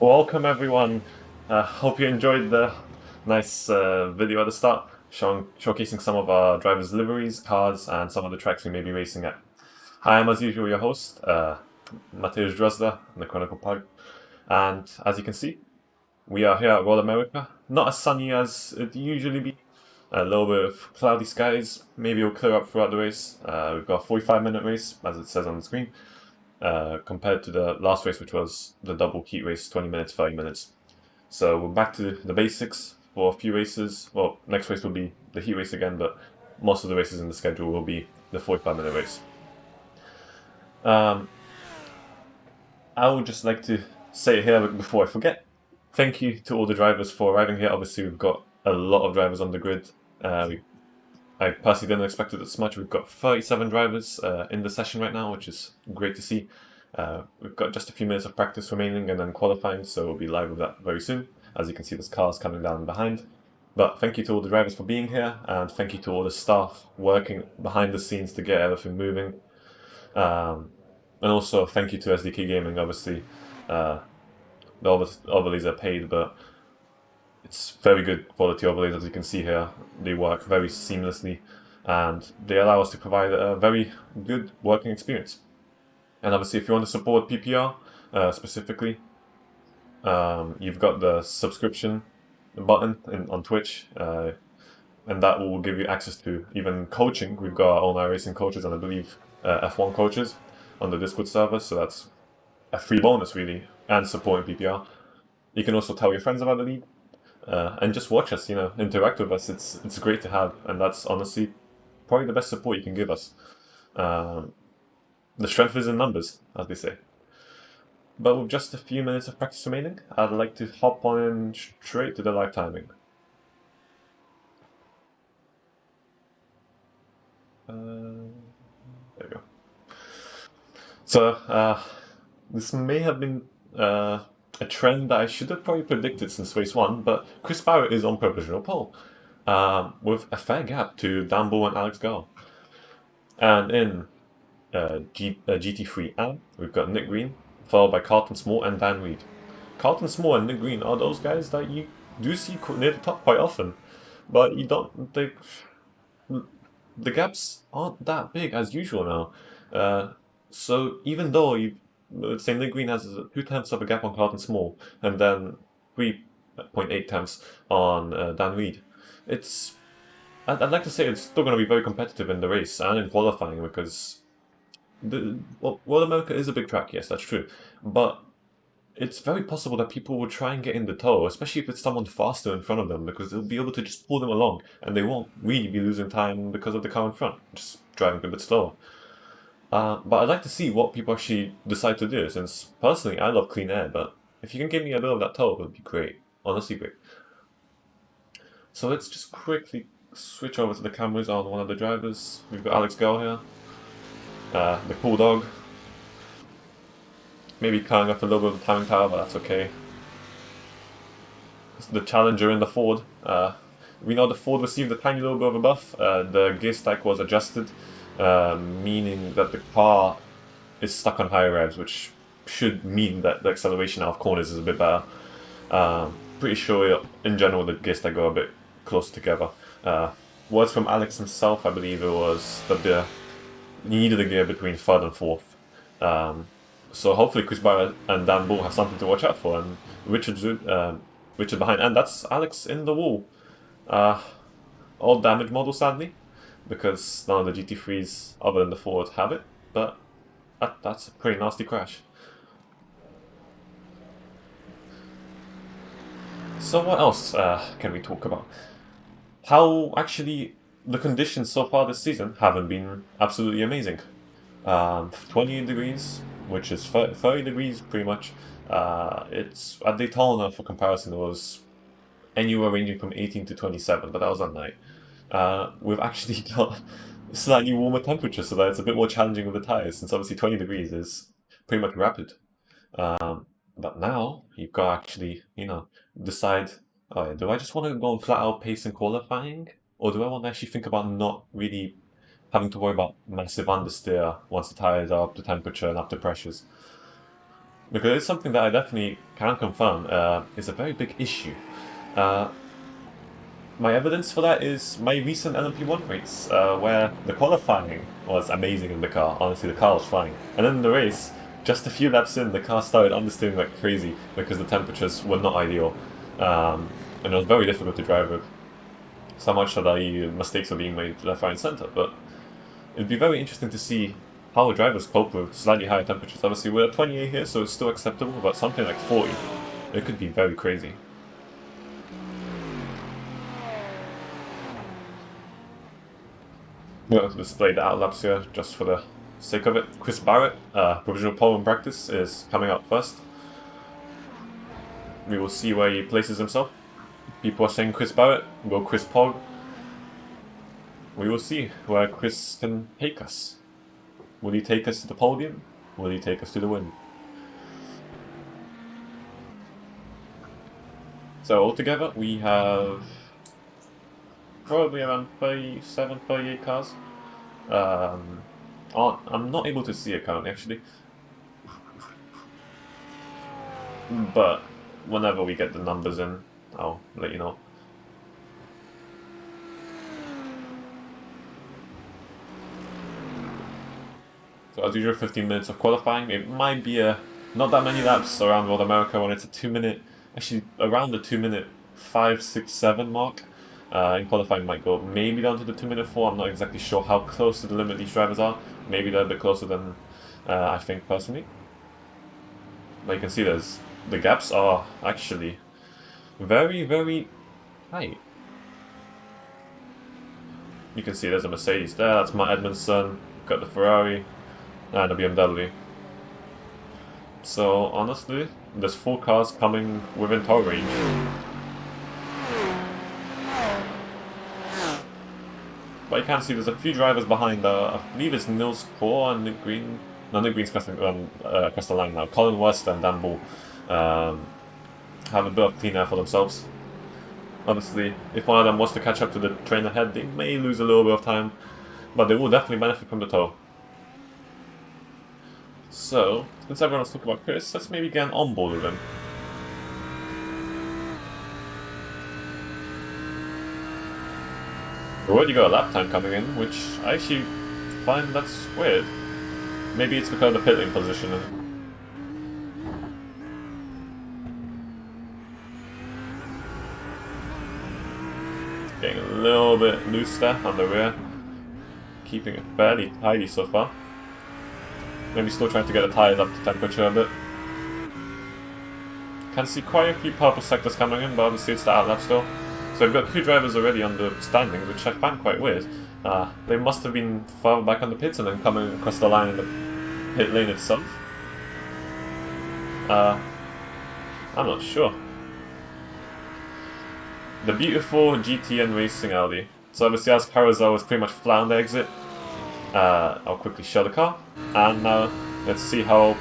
Welcome everyone. Hope you enjoyed the nice video at the start, showcasing some of our drivers' liveries, cars, and some of the tracks we may be racing at. I am, as usual, your host, Mateusz Drozda, in the Chronicle Pod, and as you can see, we are here at Road America. Not as sunny as it usually be. A little bit of cloudy skies. Maybe it'll clear up throughout the race. We've got a 45-minute race, as it says on the screen. Compared to the last race, which was the double heat race, 20 minutes, 30 minutes. So we're back to the basics for a few races. Well, next race will be the heat race again, but most of the races in the schedule will be the 45-minute race. I would just like to say here before I forget, thank you to all the drivers for arriving here. Obviously, we've got a lot of drivers on the grid. I personally didn't expect it this much. We've got 37 drivers in the session right now, which is great to see. We've got just a few minutes of practice remaining and then qualifying, so we'll be live with that very soon. As you can see, there's cars coming down behind. But thank you to all the drivers for being here, and thank you to all the staff working behind the scenes to get everything moving. And also thank you to SDK Gaming. Obviously, the overlays are paid, but it's very good quality overlays, as you can see here. They work very seamlessly, and they allow us to provide a very good working experience. And obviously, if you want to support PPR specifically, you've got the subscription button on Twitch, and that will give you access to even coaching. We've got our own iRacing coaches and I believe F1 coaches on the Discord server, so that's a free bonus really, and supporting PPR. You can also tell your friends about the league. And just watch us, interact with us. It's great to have, and that's honestly probably the best support you can give us. The strength is in numbers, as they say. But with just a few minutes of practice remaining, I'd like to hop on straight to the live timing. There we go. So, this may have been a trend that I should have probably predicted since race 1, but Chris Barrett is on provisional pole, with a fair gap to Dan Bull and Alex Gall. And in GT3 we've got Nick Green, followed by Carlton Small and Dan Reed. Carlton Small and Nick Green are those guys that you do see near the top quite often, but you don't think the gaps aren't that big as usual now. So even though let's say Nick Green has 2/10 of a gap on Carlton Small, and then 3.8 tenths on Dan Reed. I'd like to say it's still going to be very competitive in the race and in qualifying, because World America is a big track, yes, that's true, but it's very possible that people will try and get in the tow, especially if it's someone faster in front of them, because they'll be able to just pull them along, and they won't really be losing time because of the car in front, just driving a bit slower. But I'd like to see what people actually decide to do, since personally I love clean air, but if you can give me a bit of that tow, it would be great. Honestly great. So let's just quickly switch over to the cameras on one of the drivers. We've got Alex Gall here, the cool dog. Maybe carrying up a little bit of the timing tower, but that's okay. It's the Challenger in the Ford. We know the Ford received a tiny little bit of a buff. The gear stack was adjusted, meaning that the car is stuck on higher revs, which should mean that the acceleration out of corners is a bit better. Pretty sure in general the gear stack go a bit closer together. Words from Alex himself, I believe it was that you needed a gear between third and fourth. So hopefully Chris Barrett and Dan Bull have something to watch out for, and Richard behind, and that's Alex in the wall. All damage model, sadly, because none of the GT3s other than the Ford have it, but that's a pretty nasty crash. So what else can we talk about? How actually the conditions so far this season haven't been absolutely amazing. 28 degrees, which is 30 degrees pretty much. It's at Daytona, for comparison, it was anywhere ranging from 18 to 27, but that was at night. We've actually got slightly warmer temperatures, so that it's a bit more challenging with the tires, since obviously 20 degrees is pretty much rapid. But now you've got to actually, decide, oh yeah, do I just want to go on flat out pace in qualifying, or do I want to actually think about not really having to worry about massive understeer once the tires are up to temperature and up to pressures? because it's something that I definitely can confirm is a very big issue. My evidence for that is my recent LMP1 race, where the qualifying was amazing in the car. Honestly, the car was flying. And then in the race, just a few laps in, the car started understeering like crazy because the temperatures were not ideal. And it was very difficult to drive with. So much that mistakes were being made left, right, and centre. But it'd be very interesting to see how the drivers cope with slightly higher temperatures. Obviously, we're at 28 here, so it's still acceptable, but something like 40, it could be very crazy. We're going to display the outlaps here just for the sake of it. Chris Barrett, provisional pole in practice, is coming out first. We will see where he places himself. People are saying Chris Barrett, go Chris Pog. We will see where Chris can take us. Will he take us to the podium? Will he take us to the win? So altogether we have probably around 37, 38 cars. I'm not able to see it currently actually. But whenever we get the numbers in, I'll let you know. So as usual, 15 minutes of qualifying. It might be not that many laps around Road America when it's a 2 minute, actually around the 2 minute 5, 6, 7 mark. In qualifying might go maybe down to the 2 minute 4. I'm not exactly sure how close to the limit these drivers are. Maybe they're a bit closer than I think personally. But you can see the gaps are actually very, very tight. You can see there's a Mercedes there, that's Matt Edmondson, got the Ferrari, and a BMW. So honestly, there's 4 cars coming within tow range. But you can see there's a few drivers behind, I believe it's Nils Core and Nick Green. No, Nick Green's crossed the line now. Colin West and Dan Bull have a bit of clean air for themselves. Obviously, if one of them was to catch up to the train ahead, they may lose a little bit of time, but they will definitely benefit from the tow. So, since everyone's talking about Chris, let's maybe get on board with him. We've already got a lap time coming in, which I actually find that's weird. Maybe it's because of the pit lane positioning. Getting a little bit loose there on the rear. Keeping it fairly tidy so far. Maybe still trying to get the tyres up to temperature a bit. Can see quite a few purple sectors coming in, but obviously it's the outlap still. So we've got 2 drivers already on the standing, which I find quite weird. They must have been further back on the pits and then coming across the line in the pit lane itself. I'm not sure. The beautiful GTN Racing Audi. So obviously as Carousel was pretty much flat on the exit, I'll quickly show the car. And now let's see how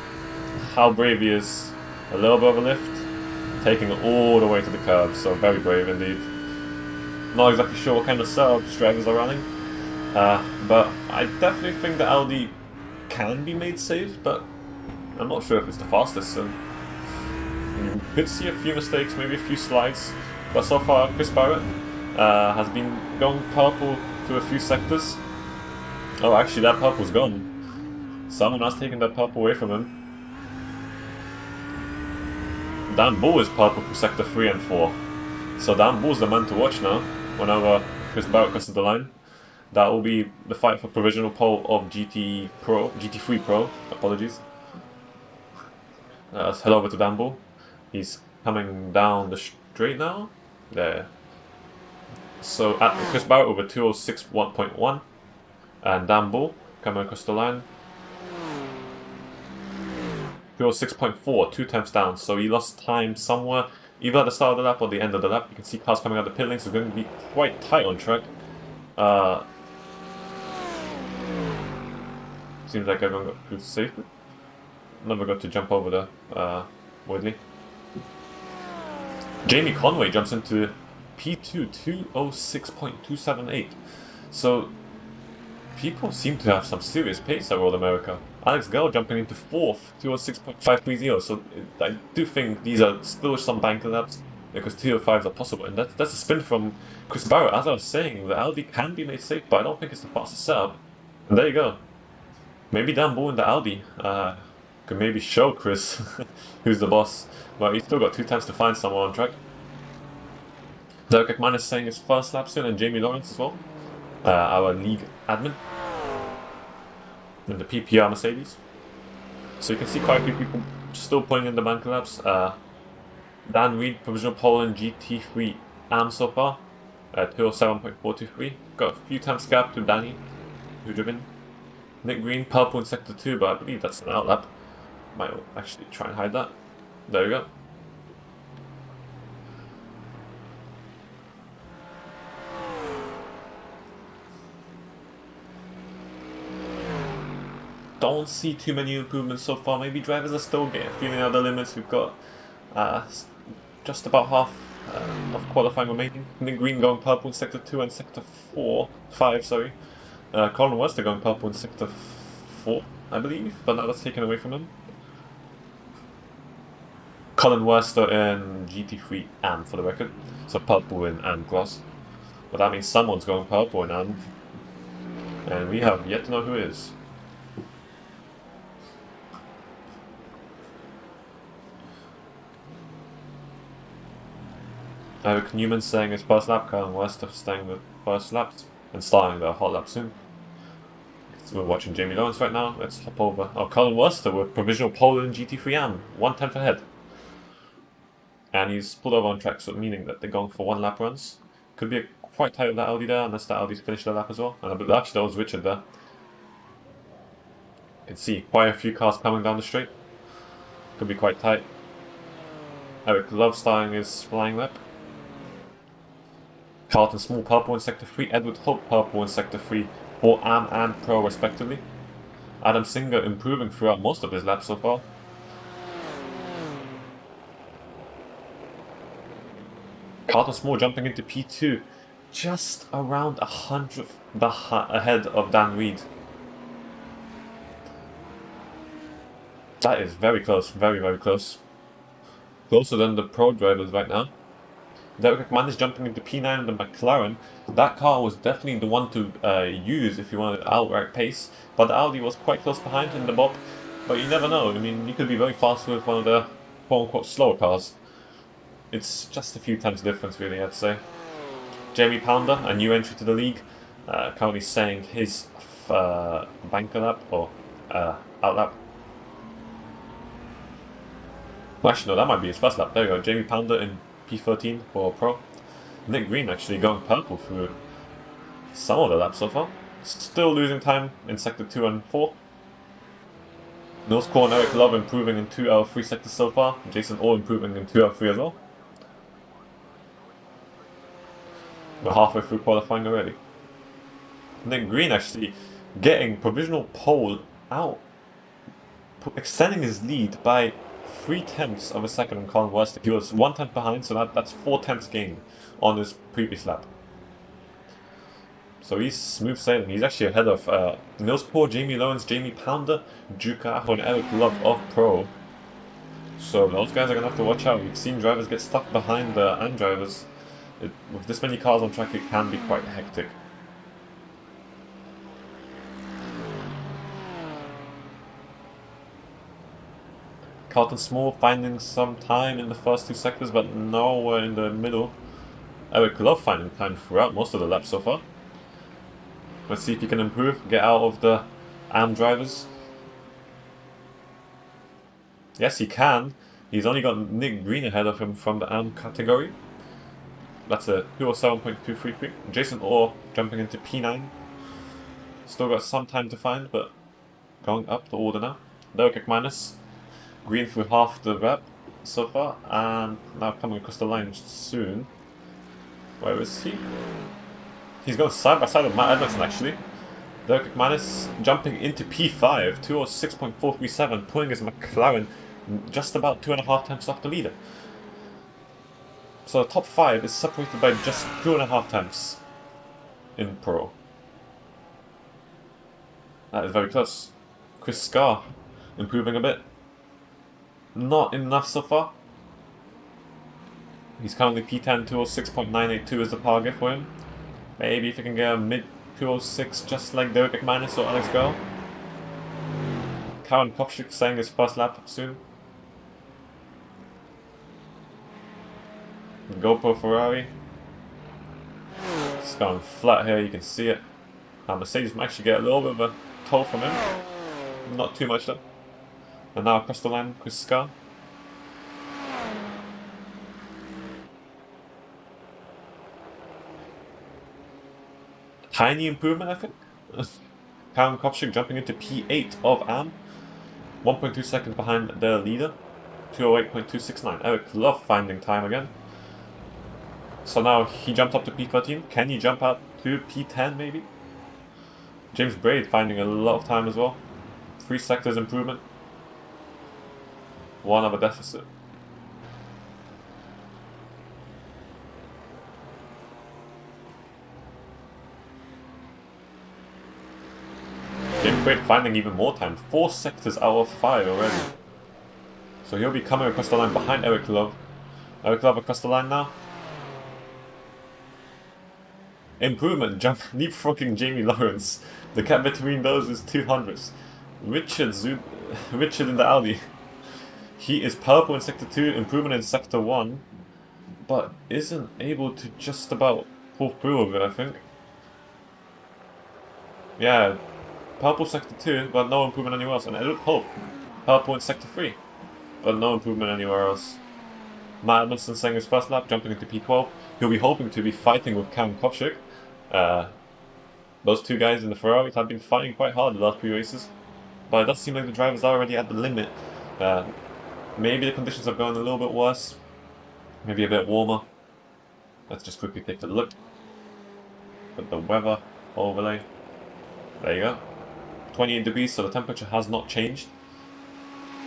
brave he is. A little bit of a lift, taking it all the way to the curb, so very brave indeed. Not exactly sure what kind of setups drivers are running, but I definitely think the Audi can be made safe, but I'm not sure if it's the fastest, and you could see a few mistakes, maybe a few slides, but so far Chris Barrett has been going purple through a few sectors. Oh, actually that purple's gone. Someone has taken that purple away from him. Dan Bull is purple for sector 3 and 4. So Dan Bull's the man to watch now, whenever Chris Barrett crosses the line. That will be the fight for provisional pole of GT3 Pro, apologies. Let's head over to Dan Bull. He's coming down the straight now. There. So at Chris Barrett over 206.1, and Dan Bull coming across the line. 206.4, 2 tenths down, so he lost time somewhere, either at the start of the lap or the end of the lap. You can see cars coming out the pit lane, so it's going to be quite tight on track. Seems like everyone got through safely. Never got to jump over there, weirdly. Jamie Conway jumps into P2, 206.278. So people seem to have some serious pace at Road America. Alex Gell jumping into 4th, 206.530. So I do think these are still some banker laps because 205s are possible. And that's a spin from Chris Barrett. As I was saying, the Audi can be made safe, but I don't think it's the fastest setup. And there you go. Maybe Dan Bull in the Audi could maybe show Chris who's the boss. But he's still got 2 times to find someone on track. Derek Ekman is saying his first lap soon, and Jamie Lawrence as well. Our league admin. In the PPR Mercedes. So you can see quite a few people still putting in the banker laps. Dan Reed, provisional pole in GT3 AM so far. 207.423. Got a few times gap to Danny, who driven. Nick Green, purple in sector 2, but I believe that's an outlap. Might actually try and hide that. There we go. Don't see too many improvements so far. Maybe drivers are still feeling out the limits. We've got just about half of qualifying remaining. Nick Green going purple in sector 2 and sector 5, sorry. Colin Wester going purple in sector 4, I believe, but now that's taken away from him. Colin Wester in GT3 AM for the record, so purple in AM class. But that means someone's going purple in AM, and we have yet to know who is. Eric Newman saying his first lap, Colin Wester staying the first lap and starting the hot lap soon. So we're watching Jamie Lawrence right now. Let's hop over. Oh, Colin Wester with provisional pole in GT3 AM, 1/10 ahead. And he's pulled over on track, so meaning that they're going for 1 lap runs. Could be quite tight with that Audi there, unless that Audi's finished the lap as well. And actually, that was Richard there. You can see quite a few cars coming down the straight. Could be quite tight. Eric Love starting his flying lap. Carlton Small purple in sector 3, Edward Hope purple in sector 3 for AM and Pro respectively. Adam Singer improving throughout most of his laps so far. Carlton Small jumping into P2, just around 100th ahead of Dan Reed. That is very close, very, very close. Closer than the Pro drivers right now. Derek McMahon is jumping into P9 in the McLaren. That car was definitely the one to use if you wanted outright pace, but the Audi was quite close behind in the bob. But you never know, I mean, you could be very fast with one of the quote-unquote slower cars. It's just a few times difference really, I'd say. Jamie Pounder, a new entry to the league, currently saying his banker lap, or outlap. Well, actually no, that might be his first lap. There we go, Jamie Pounder in P13 for Pro. Nick Green actually going purple through some of the laps so far. Still losing time in sector 2 and 4. Nils Core and Eric Love improving in 2 out of 3 sectors so far. Jason Orr improving in 2 out of 3 as well. We're halfway through qualifying already. Nick Green actually getting provisional pole out, extending his lead by 3/10 of a second on Colin Wester. He was 1/10 behind, so that's 4/10 gained on his previous lap. So he's smooth sailing. He's actually ahead of Nils Poor, Jamie Lawrence, Jamie Pounder, Duke Aho, and Eric Love of Pro. So those guys are going to have to watch out. We've seen drivers get stuck behind the AND drivers. With this many cars on track, it can be quite hectic. Carlton Small finding some time in the first 2 sectors, but nowhere in the middle. Eric Love finding time throughout most of the laps so far. Let's see if he can improve, get out of the AM drivers. Yes, he can. He's only got Nick Green ahead of him from the AM category. That's a 207.233. Jason Orr jumping into P9. Still got some time to find, but going up the order now. Derek McManus. Green through half the rep so far, and now coming across the line soon. Where is he? He's going side by side with Matt Edelton actually. Derek McManus jumping into P5, 206.437, pulling his McLaren just about 2.5 times off the leader. So the top 5 is separated by just 2.5 times in Pro. That is very close. Chris Scar improving a bit. Not enough so far. He's currently P10, 206.982 is the target for him. Maybe if he can get a mid 206 just like Derek McManus or Alex Girl. Karen Kopchik saying his first lap soon. The GoPro Ferrari. It's going flat here, you can see it. Mercedes might actually get a little bit of a toll from him. Not too much though. And now across the line, Chris Scar. Tiny improvement, I think. Karen Kopchik jumping into P8 of AM. 1.2 seconds behind the leader. 208.269. Eric Love finding time again. So now he jumped up to P13. Can he jump up to P10 maybe? James Braid finding a lot of time as well. 3 sectors improvement. 1 of a deficit. James Braid finding even more time. 4 sectors out of 5 already. So he'll be coming across the line behind Eric Love. Eric Love across the line now. Improvement, leapfrogging Jamie Lawrence. The gap between those is 200ths. Richard in the Audi. He is purple in Sector 2, improvement in Sector 1, but isn't able to just about pull through with it, I think. Yeah, purple Sector 2, but no improvement anywhere else. And Edward Pope, purple in Sector 3, but no improvement anywhere else. Matt Edmondson saying his first lap, jumping into P12. He'll be hoping to be fighting with Karen Kopchik. Those two guys in the Ferraris have been fighting quite hard the last few races. But it does seem like the drivers are already at the limit. Maybe the conditions are going a little bit worse. Maybe a bit warmer. Let's just quickly take a look at the weather overlay. There you go. 28 degrees, so the temperature has not changed.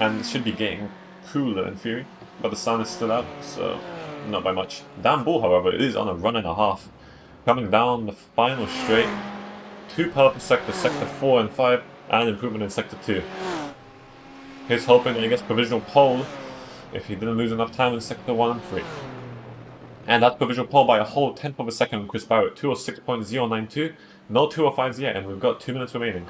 And it should be getting cooler in theory. But the sun is still out, so not by much. Dan Bull, however, is on a run and a half. Coming down the final straight. 2 purple sectors, Sector 4 and 5, and improvement in Sector 2. He's hoping that he gets provisional pole if he didn't lose enough time in Sector 1 and 3. And that provisional pole by a whole 10th of a second on Chris Barrett, 206.092. No 205s yet, and we've got 2 minutes remaining.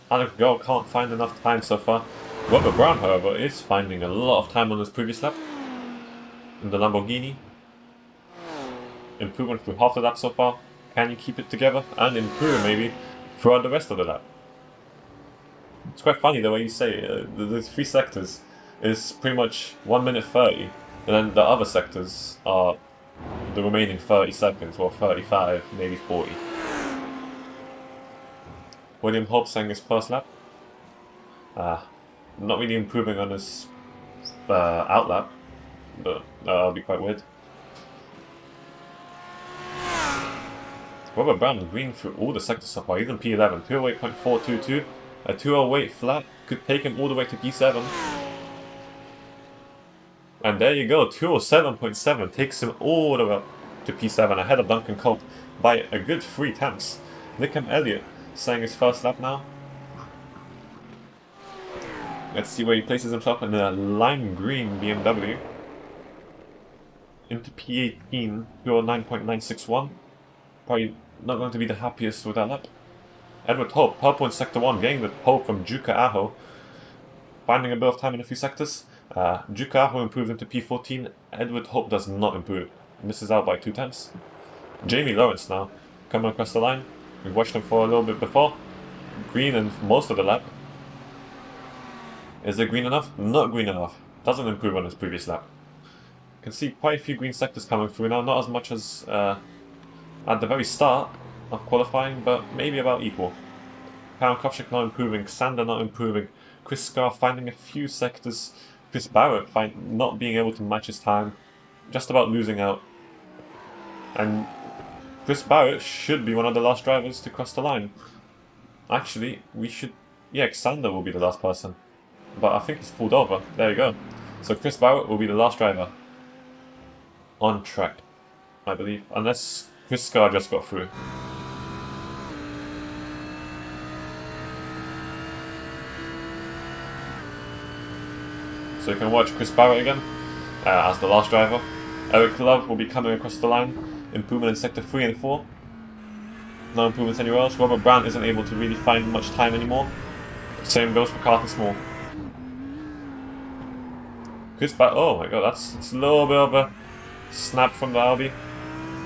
Alex Girl can't find enough time so far. Robert Brown, however, is finding a lot of time on his previous lap in the Lamborghini. Improvement through half the lap so far. Can you keep it together and improve maybe throughout the rest of the lap? It's quite funny the way you say the 3 sectors is pretty much 1 minute 30, and then the other sectors are the remaining 30 seconds, or 35, maybe 40. William Hope saying his first lap. Not really improving on his outlap, but that'll be quite weird. Robert Brown green through all the sectors so far, even P11, 208.422, a 208 flat could take him all the way to P7. And there you go, 207.7 takes him all the way up to P7, ahead of Duncan Colt by a good 3 tenths. Nickham Elliott saying his first lap now. Let's see where he places himself in the lime green BMW. Into P18, 209.961. Probably not going to be the happiest with that lap. Edward Hope, purple in Sector 1, getting the pole from Juka Aho. Finding a bit of time in a few sectors. Juka Aho improves into P14. Edward Hope does not improve. Misses out by 2 tenths. Jamie Lawrence now, coming across the line. We've watched him for a little bit before. Green in most of the lap. Is it green enough? Not green enough. Doesn't improve on his previous lap. You can see quite a few green sectors coming through now. Not as much as at the very start of qualifying, but maybe about equal. Karen Kopchik not improving. Sander not improving. Chris Scar finding a few sectors. Chris Barrett not being able to match his time. Just about losing out. And Chris Barrett should be one of the last drivers to cross the line. Actually, we should... Yeah, Sander will be the last person. But I think he's pulled over. There you go. So Chris Barrett will be the last driver on track, I believe. Unless Chris Scar just got through. So you can watch Chris Barrett again as the last driver. Eric Love will be coming across the line. Improvement in Sector 3 and 4. No improvements anywhere else. Robert Brown isn't able to really find much time anymore. Same goes for Carlton Small. Chris Barrett, oh my god, that's a little bit of a snap from the Audi.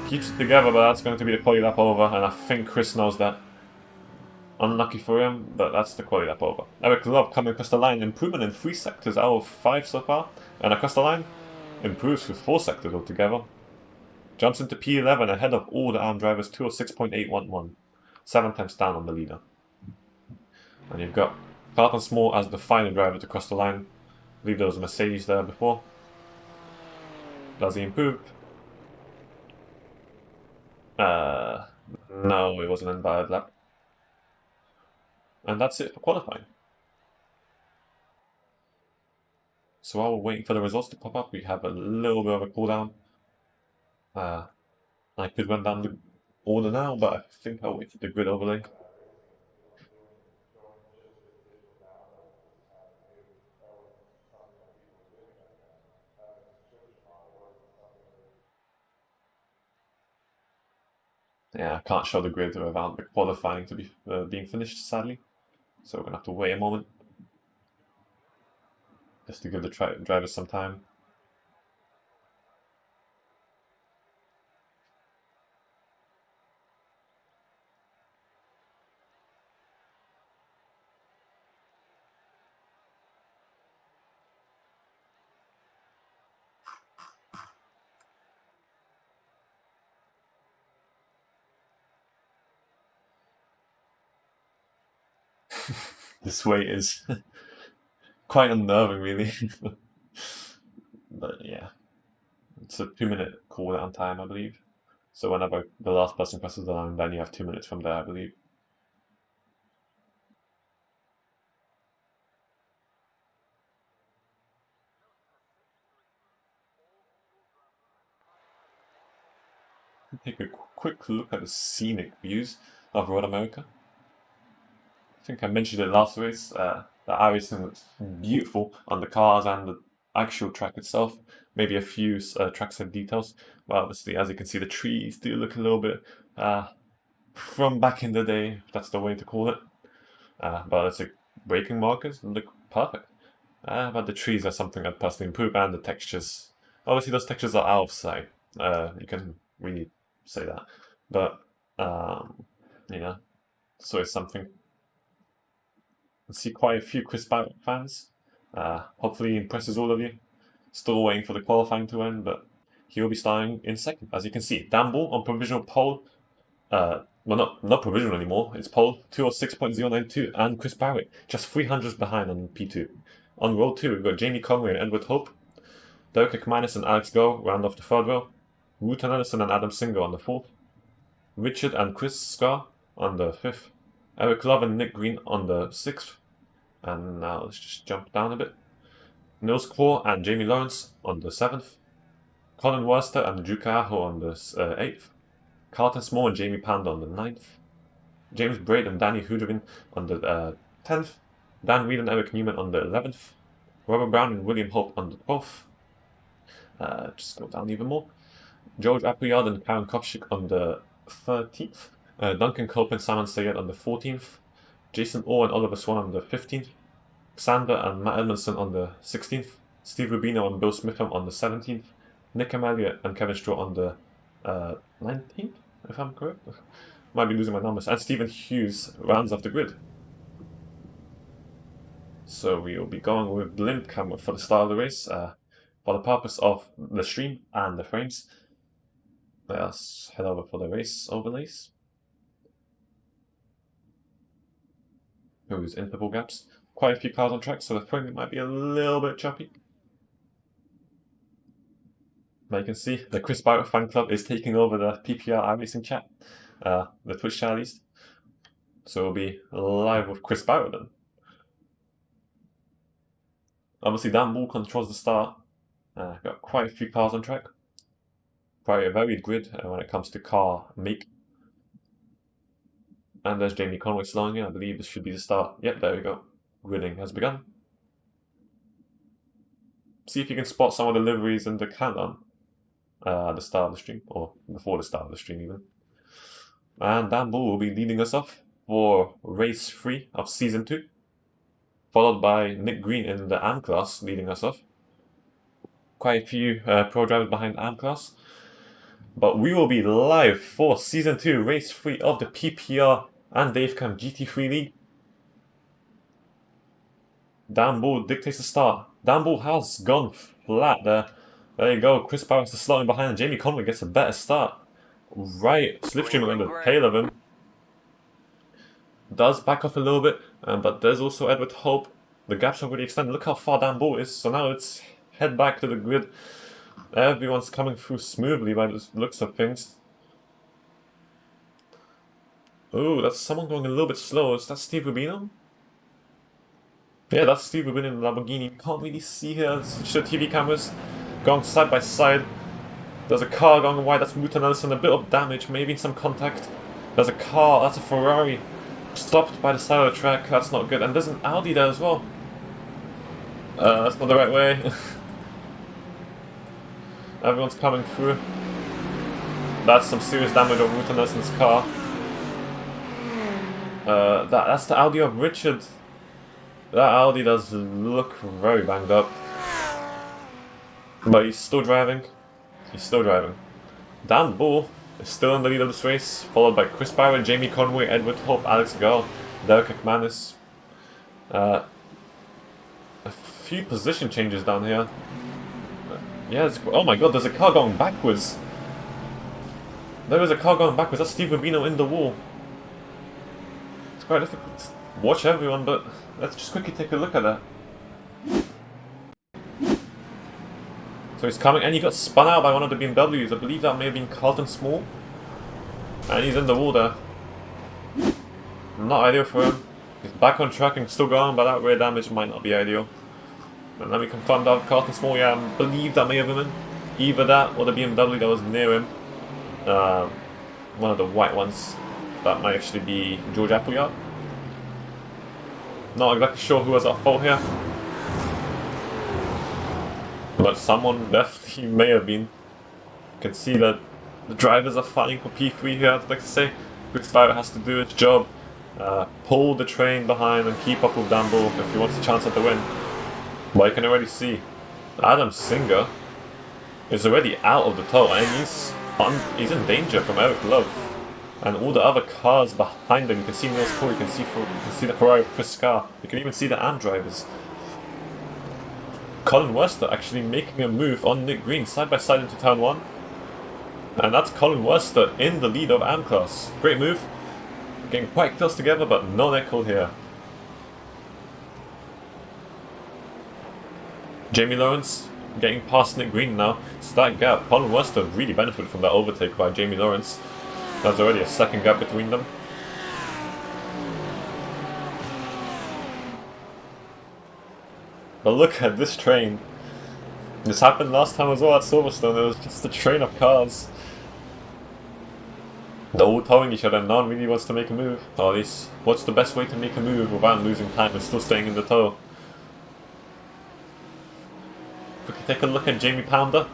Keeps it together, but that's going to be the quality lap over, and I think Chris knows that. Unlucky for him, but that's the quality lap over. Eric Love coming across the line, improvement in 3 sectors out of 5 so far, and across the line, improves with 4 sectors altogether. Jumps into P11 ahead of all the ARM drivers, 206.811, 7 times down on the leader. And you've got Carlton Small as the final driver to cross the line. I believe there was a Mercedes there before. Does he improve? No, it wasn't an invalid lap. And that's it for qualifying. So while we're waiting for the results to pop up, we have a little bit of a cooldown. I could run down the order now, but I think I'll wait for the grid overlay. Yeah, I can't show the grid without the qualifying to be being finished, sadly. So we're going to have to wait a moment. Just to give the drivers some time. This wait is quite unnerving, really. But yeah, it's a 2-minute cooldown time, I believe. So whenever the last person presses the line, then you have 2 minutes from there, I believe. Take a quick look at the scenic views of Road America. I think I mentioned it last race. The iRacing looks beautiful on the cars and the actual track itself. Maybe a few trackside details. But obviously, as you can see, the trees do look a little bit from back in the day, if that's the way to call it. But it's like braking markers look perfect. But the trees are something I'd personally improve, and the textures. Obviously, those textures are out of sight. You can really say that. But, yeah, so it's something. I see quite a few Chris Barrett fans. Hopefully he impresses all of you. Still waiting for the qualifying to end, but he will be starting in second. As you can see, Dan Bull on provisional pole. Well, not provisional anymore. It's pole 206.092, and Chris Barrett just 300s behind on P2. On row 2, we've got Jamie Conway and Edward Hope. Derek McManus and Alex Go round off the third row. Wooten Ellison and Adam Singer on the fourth. Richard and Chris Scar on the fifth. Eric Love and Nick Green on the sixth. And now let's just jump down a bit. Nils Kvaar and Jamie Lawrence on the 7th. Colin Worcester and Drew Cahill on the 8th. Carlton Small and Jamie Panda on the 9th. James Braid and Danny Hudovin on the 10th. Dan Reed and Eric Newman on the 11th. Robert Brown and William Hope on the 12th. Just go down even more. George Appleyard and Karen Kopchik on the 13th. Duncan Cope and Simon Sayed on the 14th. Jason Orr and Oliver Swan on the 15th. Sander and Matt Edmondson on the 16th. Steve Rubino and Bill Smitham on the 17th. Nick Amalia and Kevin Straw on the 19th, if I'm correct. Might be losing my numbers. And Stephen Hughes rounds off the grid. So we will be going with blimp camera for the start of the race, for the purpose of the stream and the frames. Let's head over for the race overlays. Who's interval gaps. Quite a few cars on track, so the frame might be a little bit choppy. But you can see the Chris Barrett fan club is taking over the PPR iRacing chat, the Twitch chat at least. So we'll be live with Chris Barrett then. Obviously, Dan Bull controls the start. Got quite a few cars on track. Quite a varied grid when it comes to car make. And there's Jamie Conway slowing in. I believe this should be the start. Yep, there we go. Gridding has begun. see if you can spot some of the liveries in the countdown at the start of the stream, or before the start of the stream even. And Dan Bull will be leading us off for race 3 of season 2, followed by Nick Green in the AM class leading us off. Quite a few pro drivers behind AM class. But we will be live for season 2, race 3 of the PPR and DaveCam GT3 League. Dan Bull dictates the start. Dan Bull has gone flat there. There you go, Chris Barrett's the slot in behind, and Jamie Conway gets a better start. Right, slipstreaming on the tail of him. Does back off a little bit, but there's also Edward Hope. The gaps are really extended. Look how far Dan Bull is, so now it's head back to the grid. Everyone's coming through smoothly by the looks of things. Oh, that's someone going a little bit slow. Is that Steve Rubino? Yeah, that's Steve Rubino in the Lamborghini. Can't really see here. Switch to TV cameras. Going side by side. There's a car going wide. That's Muta Nelson. A bit of damage, maybe some contact. There's a car. That's a Ferrari. Stopped by the side of the track. That's not good. And there's an Audi there as well. That's not the right way. Everyone's coming through. That's some serious damage on Muta Nelson's car. That's the Audi of Richard. That Audi does look very banged up. But he's still driving. He's still driving. Dan Bull is still in the lead of this race, followed by Chris Barrett, Jamie Conway, Edward Hope, Alex Gall, Derek McManus. A few position changes down here. Yeah, oh my god, there's a car going backwards. There is a car going backwards. That's Steve Rubino in the wall. It's quite difficult to watch everyone, but let's just quickly take a look at that. So he's coming, and he got spun out by one of the BMWs. I believe that may have been Carlton Small. And he's in the wall there. Not ideal for him. He's back on track and still going, but that rear damage might not be ideal. And then we can find out Carlton Small, yeah, I believe that may have been either that or the BMW that was near him. One of the white ones. That might actually be George Appleyard. Not exactly sure who was at fault here. But someone definitely may have been. You can see that the drivers are fighting for P3 here, I'd like to say. Chris Barrett has to do its job. Pull the train behind and keep up with Dan Bull if he wants a chance at the win. But you can already see Adam Singer is already out of the tow, and he's in danger from Eric Love. And all the other cars behind him, you can see Nils Cole, you can see the Ferrari of Chris Scar, you can even see the AM drivers. Colin Wester actually making a move on Nick Green side by side into turn 1. And that's Colin Wester in the lead of AM class. Great move. Getting quite close together, but no neckle here. Jamie Lawrence getting past Nick Green now. So that gap, Colin Wester really benefited from that overtake by Jamie Lawrence. There's already a second gap between them. But look at this train. This happened last time as well at Silverstone. It was just a train of cars. They're all towing each other and no one really wants to make a move. Or at least, what's the best way to make a move without losing time and still staying in the tow? Quickly take a look at Jamie Pounder.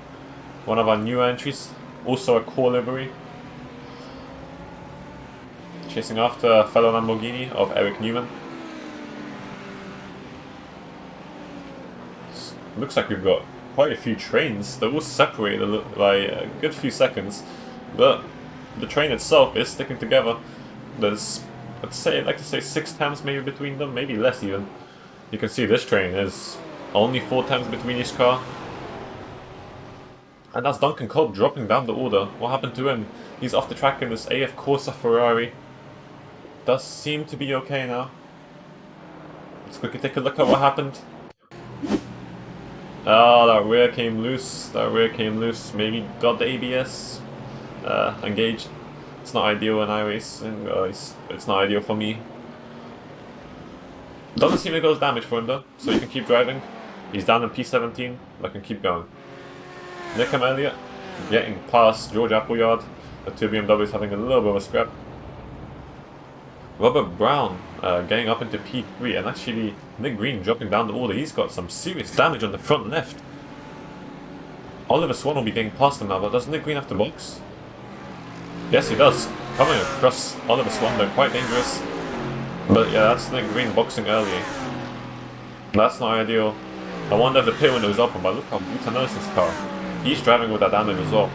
One of our newer entries. Also a core livery. Chasing after a fellow Lamborghini of Eric Newman. Looks like we've got quite a few trains. They're all separated by a good few seconds, but the train itself is sticking together. There's, I'd like to say 6 times maybe between them, maybe less even. You can see this train is only 4 times between each car. And that's Duncan Cobb dropping down the order. What happened to him? He's off the track in this AF Corsa Ferrari. Does seem to be okay now. Let's quickly take a look at what happened. Oh, that rear came loose. That rear came loose. Maybe got the ABS engaged. It's not ideal in iRacing. It's not ideal for me. Doesn't seem like there's damage for him though, so you can keep driving. He's down in P17, but can keep going. Nickham Elliott getting past George Appleyard. The two BMWs having a little bit of a scrap. Robert Brown getting up into P3, and actually Nick Green dropping down the order. He's got some serious damage on the front left. Oliver Swan will be getting past him now, but does Nick Green have to box? Yes, he does. Coming across Oliver Swan, they're quite dangerous. But yeah, that's Nick Green boxing early. That's not ideal. I wonder if the pit window is open, but look how brutal is this car. He's driving with that damage as well.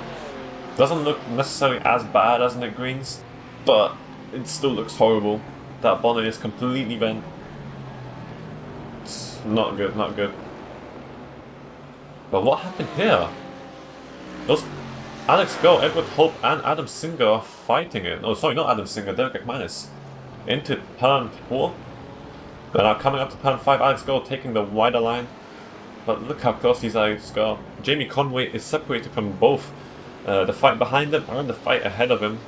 Doesn't look necessarily as bad as Nick Green's, but it still looks horrible. That bonnet is completely bent. It's not good, not good. But what happened here? Those Alex Go, Edward Hope, and Adam Singer are fighting it. Oh, sorry, not Adam Singer, Derek McManus. Into turn 4. They're now coming up to turn 5. Alex Go taking the wider line. But look how close these Alex Go. Jamie Conway is separated from both the fight behind him and the fight ahead of him.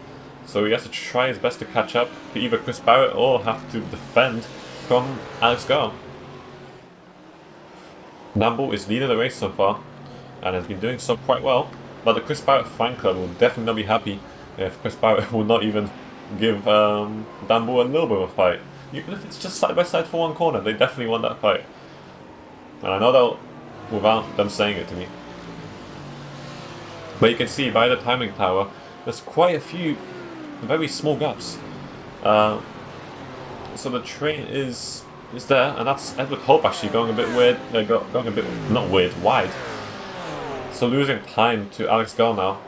So he has to try his best to catch up to either Chris Barrett or have to defend from Alex Go. Nambo is leading the race so far and has been doing so quite well, but the Chris Barrett fan club will definitely not be happy if Chris Barrett will not even give Nambo a little bit of a fight. Even if it's just side by side for one corner, they definitely want that fight. And I know that without them saying it to me. But you can see by the timing tower, there's quite a few very small gaps. So the train is there, and that's Edward Hope actually going a bit weird, going a bit, not weird, wide. So losing time to Alex Go now.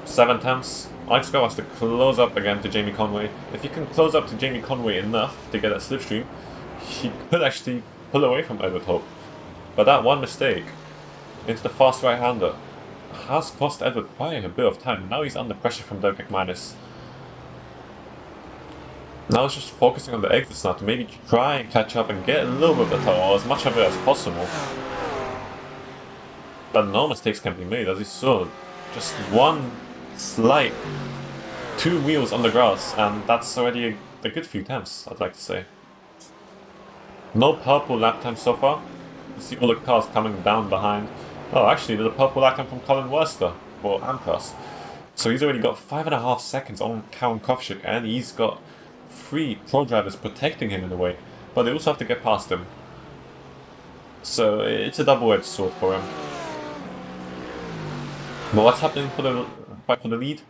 7 tenths. Alex Go has to close up again to Jamie Conway. If he can close up to Jamie Conway enough to get that slipstream, he could actually pull away from Edward Hope. But that one mistake into the fast right-hander has cost Edward quite a bit of time. Now he's under pressure from Derek McManus. Now it's just focusing on the exits now to maybe try and catch up and get a little bit of the tower, or as much of it as possible. But no mistakes can be made, as you saw. Just one slight 2 wheels on the grass, and that's already a good few tenths, I'd like to say. No purple lap time so far. You see all the cars coming down behind. Oh, actually, there's a purple lap time from Colin Worcester for Amcross. So he's already got 5.5 seconds on Karen Kovchik, and he's got 3 pro drivers protecting him in a way, but they also have to get past him. So it's a double-edged sword for him. But what's happening for the fight for the lead?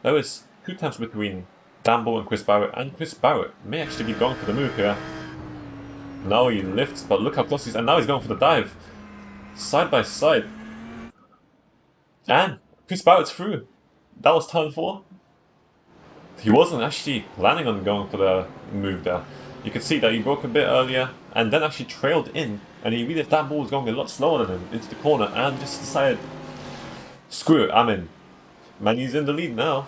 There is 2 tenths between Dambo and Chris Barrett may actually be going for the move here. Now he lifts, but look how close he is, and now he's going for the dive. Side by side. And Chris Barrett's through. That was turn 4. He wasn't actually planning on going for the move there. You could see that he broke a bit earlier and then actually trailed in, and he realized that ball was going a lot slower than him into the corner and just decided, screw it, I'm in. Man, he's in the lead now.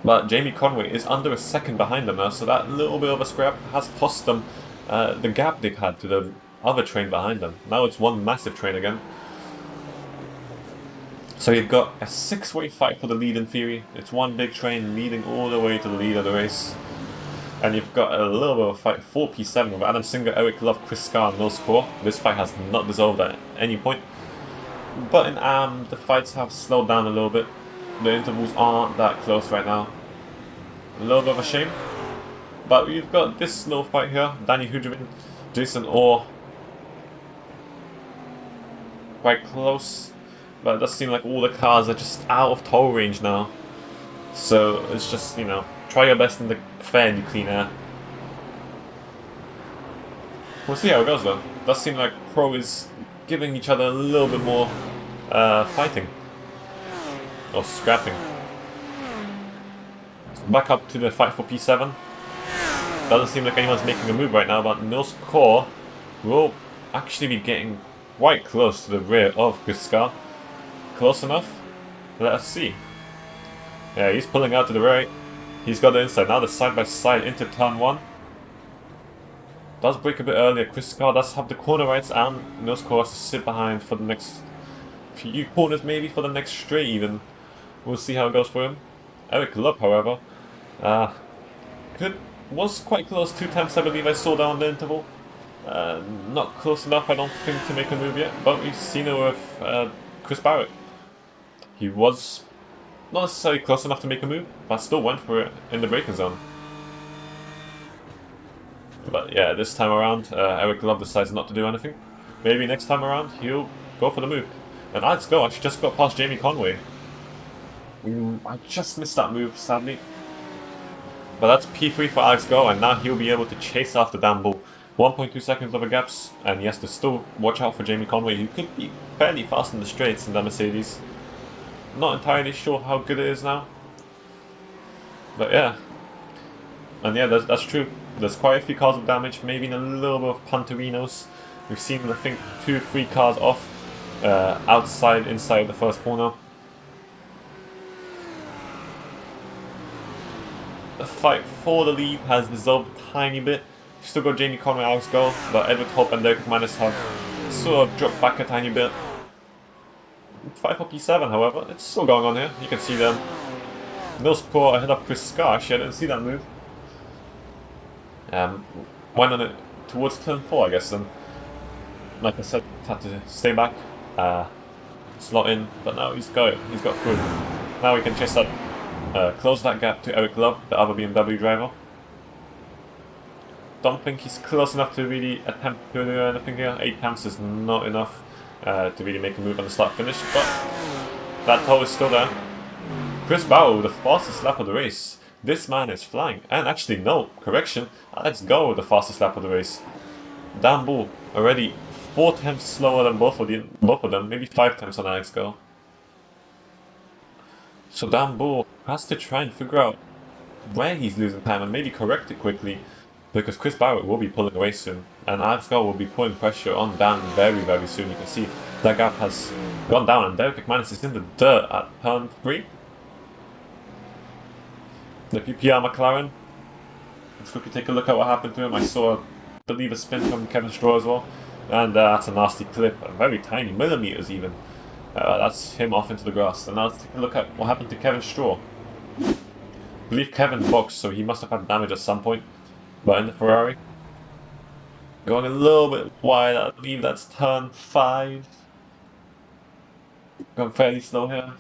But Jamie Conway is under a second behind them now, so that little bit of a scrap has cost them the gap they've had to the other train behind them. Now it's one massive train again. So you've got a 6-way fight for the lead in theory. It's one big train leading all the way to the lead of the race. And you've got a little bit of a fight for P7 with Adam Singer, Eric Love, Chris Scarr, and no score. This fight has not dissolved at any point. But in AM, the fights have slowed down a little bit. The intervals aren't that close right now. A little bit of a shame. But you've got this little fight here. Danny Hugerman, Jason Orr. Quite close. But it does seem like all the cars are just out of tow range now. So it's just, you know, try your best in the fairly clean air. We'll see how it goes though. It does seem like Pro is giving each other a little bit more fighting. Or scrapping. So back up to the fight for P7. Doesn't seem like anyone's making a move right now, but Nils Core will actually be getting quite close to the rear of Chris Scarr. Close enough? Let us see. Yeah, he's pulling out to the right. He's got the inside. Now the side by side into turn 1. Does break a bit earlier. Chris Scarr does have the corner rights, and Nils Core has to sit behind for the next few corners, maybe for the next straight even. We'll see how it goes for him. Eric Love, however, was quite close 2 times, I believe I saw down the interval. Not close enough, I don't think, to make a move yet, but we've seen it with Chris Barrett. He was not necessarily close enough to make a move, but still went for it in the braking zone. But yeah, this time around, Eric Love decides not to do anything. Maybe next time around, he'll go for the move. And let's go, I just got past Jamie Conway. I just missed that move, sadly. But that's P3 for Alex Go, and now he'll be able to chase after Dan Bull. 1.2 seconds over gaps, and he has to still watch out for Jamie Conway, who could be fairly fast in the straights in that Mercedes. Not entirely sure how good it is now. But yeah. And yeah, that's true. There's quite a few cars of damage, maybe a little bit of Punterinos. We've seen, I think, 2-3 cars off, outside, inside the first corner. The fight for the lead has dissolved a tiny bit. You've still got Jamie Conway, Alex Go, but Edward Hope and Derek McManus have sort of dropped back a tiny bit. Fight for P7, however, it's still going on here. You can see them. Nils Poor ahead of Chris Scar. Actually, I didn't see that move. Went on it towards turn 4, I guess, and like I said, had to stay back, slot in, but now he's got it. He's got through. Now we can chase that. Close that gap to Eric Love, the other BMW driver. Don't think he's close enough to really attempt to do anything here. 8 temps is not enough to really make a move on the start finish, but that toe is still there. Chris Bauer with the fastest lap of the race. This man is flying. And actually, no, correction. Let's go with the fastest lap of the race. Dan Bull already 4 temps slower than both of them, maybe 5 temps on Alex Go. So Dan Bull has to try and figure out where he's losing time and maybe correct it quickly, because Chris Barrett will be pulling away soon, and Alex Go will be putting pressure on Dan very, very soon. You can see that gap has gone down, and Derek McManus is in the dirt at turn 3. The PPR McLaren. Let's quickly take a look at what happened to him. I saw, I believe, a spin from Kevin Straw as well, and that's a nasty clip, very tiny, millimeters even. That's him off into the grass. And now let's take a look at what happened to Kevin Straw. I believe Kevin boxed, so he must have had damage at some point. But in the Ferrari, going a little bit wide, I believe that's turn 5. Going fairly slow here.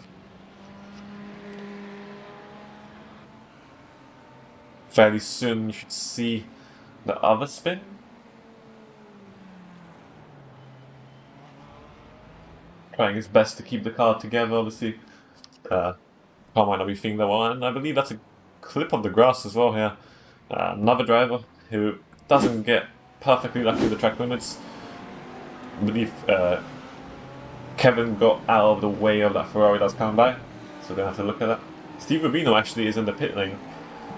Fairly soon you should see the other spin. Trying his best to keep the car together, obviously. Car might not be feeling that well, and I believe that's a clip of the grass as well here. Another driver who doesn't get perfectly lucky with the track limits. I believe Kevin got out of the way of that Ferrari that's coming by, so we're going to have to look at that. Steve Rubino actually is in the pit lane,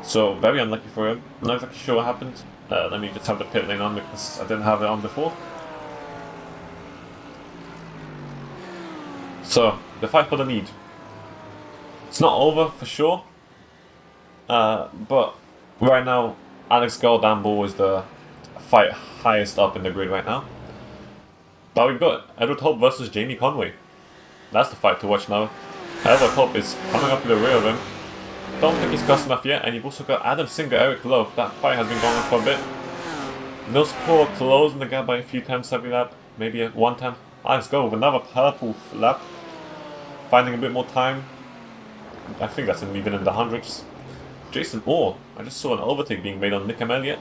so very unlucky for him. Not exactly sure what happened. Let me just have the pit lane on because I didn't have it on before. So, the fight for the lead. It's not over for sure, but right now, Alex Go, Dan Bull is the fight highest up in the grid right now. But we've got Edward Hope versus Jamie Conway. That's the fight to watch now. Edward Hope is coming up to the rear of him. Don't think he's close enough yet, and you've also got Adam Singer, Eric Love. That fight has been going on for a bit. Nils Poor closing the gap by a few times every lap, maybe at 1 time. Alex Go with another purple lap, finding a bit more time. I think that's even in the hundreds. Jason Orr, I just saw an overtake being made on Nick Elliott,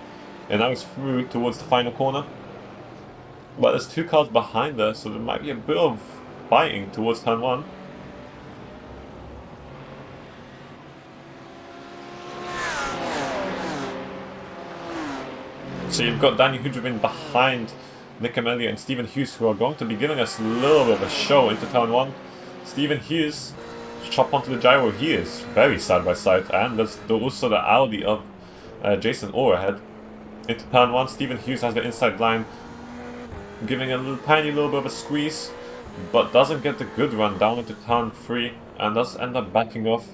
and now he's through towards the final corner. But there's 2 cars behind there, so there might be a bit of fighting towards turn 1. So you've got Danny Hudrevin behind Nick Elliott and Stephen Hughes, who are going to be giving us a little bit of a show into turn 1. Stephen Hughes, chop onto the gyro, he is very side by side, and there's also the Audi of Jason Orr ahead. Into turn 1, Stephen Hughes has the inside line, giving a tiny little bit of a squeeze, but doesn't get the good run down into turn 3, and does end up backing off.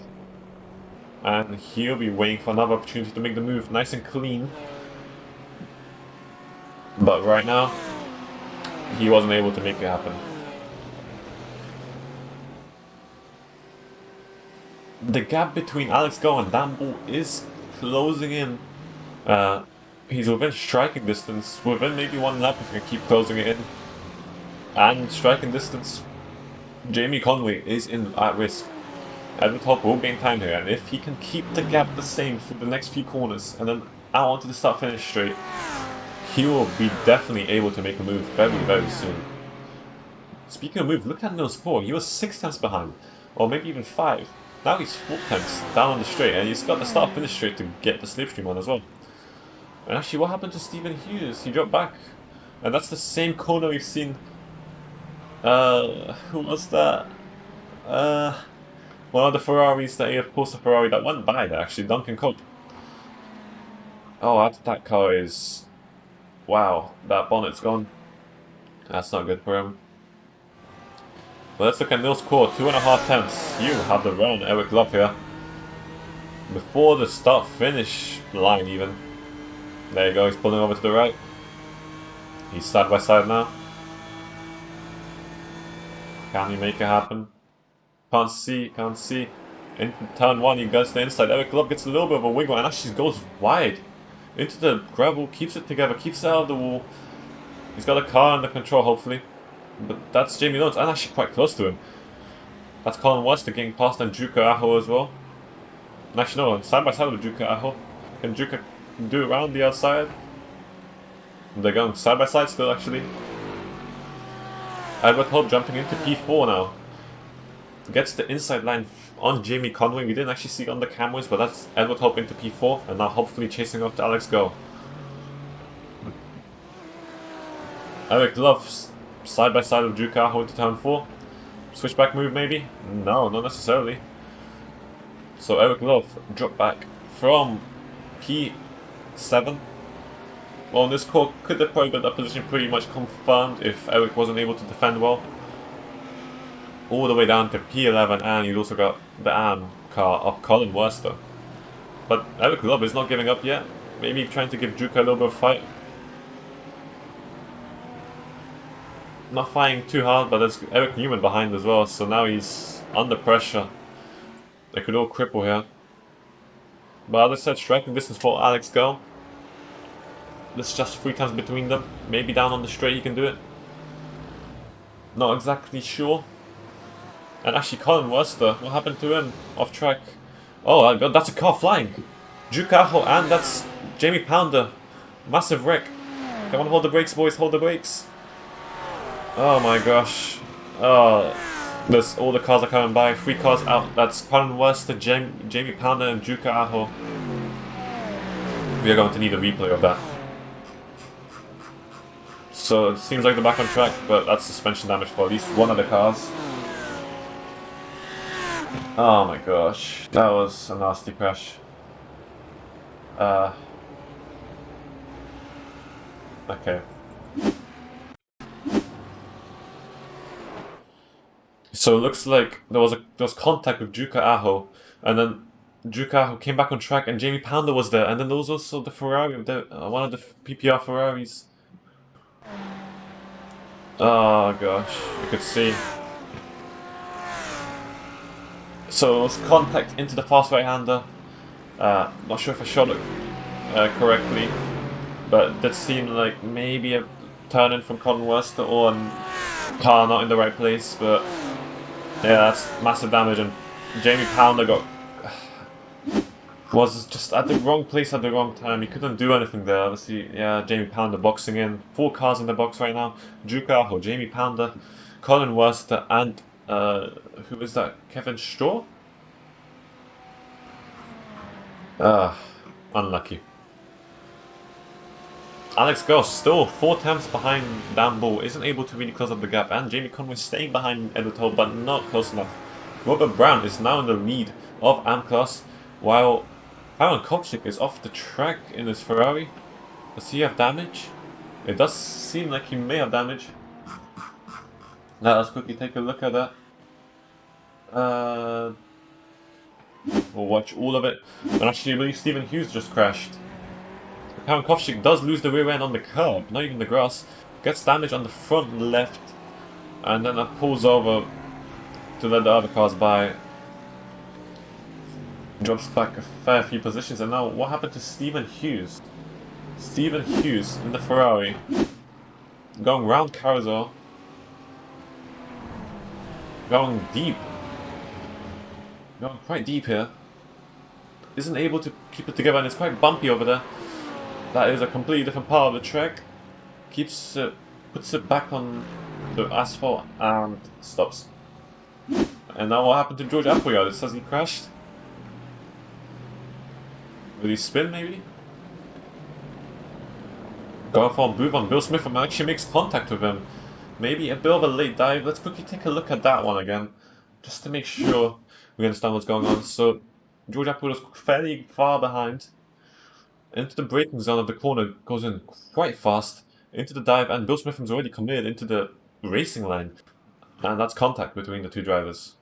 And he'll be waiting for another opportunity to make the move nice and clean. But right now, he wasn't able to make it happen. The gap between Alex Go and Dan Bull is closing in. He's within striking distance, within maybe 1 lap if you can keep closing it in. And striking distance, Jamie Conway is at risk. Edward Hope will gain time here, and if he can keep the gap the same for the next few corners and then out onto the start finish straight, he will be definitely able to make a move very, very soon. Speaking of move, look at those 4. He was 6 tenths behind, or maybe even 5. Now he's 4 tenths down on the straight, and he's got the start-finish straight to get the slipstream on as well. And actually, what happened to Stephen Hughes? He dropped back, and that's the same corner we've seen. Who was that? One of the Ferraris, the AF Porsche Ferrari that went by there, actually, Duncan Cope. Oh, that car is... Wow, that bonnet's gone. That's not good for him. But let's look at Nils score, 2.5 tenths. You have the run, Eric Love here. Before the start-finish line even. There you go, he's pulling over to the right. He's side by side now. Can he make it happen? Can't see. In turn 1, he goes to the inside. Eric Love gets a little bit of a wiggle and actually goes wide. Into the gravel, keeps it together, keeps it out of the wall. He's got a car under control, hopefully. But that's Jamie Lawrence, and actually quite close to him. That's Colin Wester getting past and Juka Aho as well. And actually, no, side by side with Juka Aho. Can Juka do it around the outside? They're going side by side still, actually. Edward Hope jumping into P4 now. Gets the inside line on Jamie Conway. We didn't actually see it on the cameras, but that's Edward Hope into P4, and now hopefully chasing up to Alex Go. Eric Love side by side with Drew Carho into turn 4. Switchback move maybe? No, not necessarily. So Eric Love dropped back from P7. Well, this core could have probably got that position pretty much confirmed if Eric wasn't able to defend well. All the way down to P11, and you've also got the AM car of Colin Worcester. But Eric Love is not giving up yet. Maybe trying to give Juka a little bit of fight. Not fighting too hard, but there's Eric Newman behind as well, so now he's under pressure. They could all cripple here. But as I said, striking distance for Alex Go. There's just 3 times between them. Maybe down on the straight he can do it. Not exactly sure. And actually Colin Worcester, what happened to him? Off track. Oh, that's a car flying. Jukaho, and that's Jamie Pounder. Massive wreck. Come on, hold the brakes, boys, hold the brakes. Oh my gosh. Oh, there's all the cars are coming by. 3 cars out. That's Colin Worcester, Jamie Pounder, and Jukaho. We are going to need a replay of that. So it seems like they're back on track, but that's suspension damage for at least one of the cars. Oh my gosh, that was a nasty crash. Okay. So it looks like there was contact with Juka Aho, and then Juka Aho came back on track, and Jamie Pounder was there, and then there was also the Ferrari, one of the PPR Ferraris. Oh gosh, you could see. So it was contact into the fast right-hander. Not sure if I shot it correctly, but it did seem like maybe a turn in from Colin Worcester or a car not in the right place, but yeah, that's massive damage, and Jamie Pounder was just at the wrong place at the wrong time. He couldn't do anything there. Obviously, yeah, Jamie Pounder boxing in. 4 cars in the box right now. Juka, Jamie Pounder, Colin Worcester, and who is that? Kevin Straw? Unlucky. Alex Goss still 4 attempts behind Dan Bull, isn't able to really close up the gap, and Jamie Conway staying behind Edelton, but not close enough. Robert Brown is now in the lead of AM-Class, while Aaron Kopchik is off the track in his Ferrari. Does he have damage? It does seem like he may have damage. Now let's quickly take a look at that. We'll watch all of it. And actually I believe Stephen Hughes just crashed. Aaron Kopchik does lose the rear end on the curb, not even the grass. Gets damage on the front left, and then that pulls over to let the other cars by. Drops back a fair few positions, and now what happened to Stephen Hughes? Stephen Hughes in the Ferrari, going round Carousel, going deep, going quite deep here, isn't able to keep it together, and it's quite bumpy over there. That is a completely different part of the track. Puts it back on the asphalt and stops. And now what happened to George Appleyard? It says he crashed. Did he spin maybe? Going for a move on Bill Smith and actually makes contact with him. Maybe a bit of a late dive. Let's quickly take a look at that one again, just to make sure we understand what's going on. So George Appleyard was fairly far behind. Into the braking zone of the corner, goes in quite fast. Into the dive, and Bill Smith has already committed into the racing line. And that's contact between the two drivers.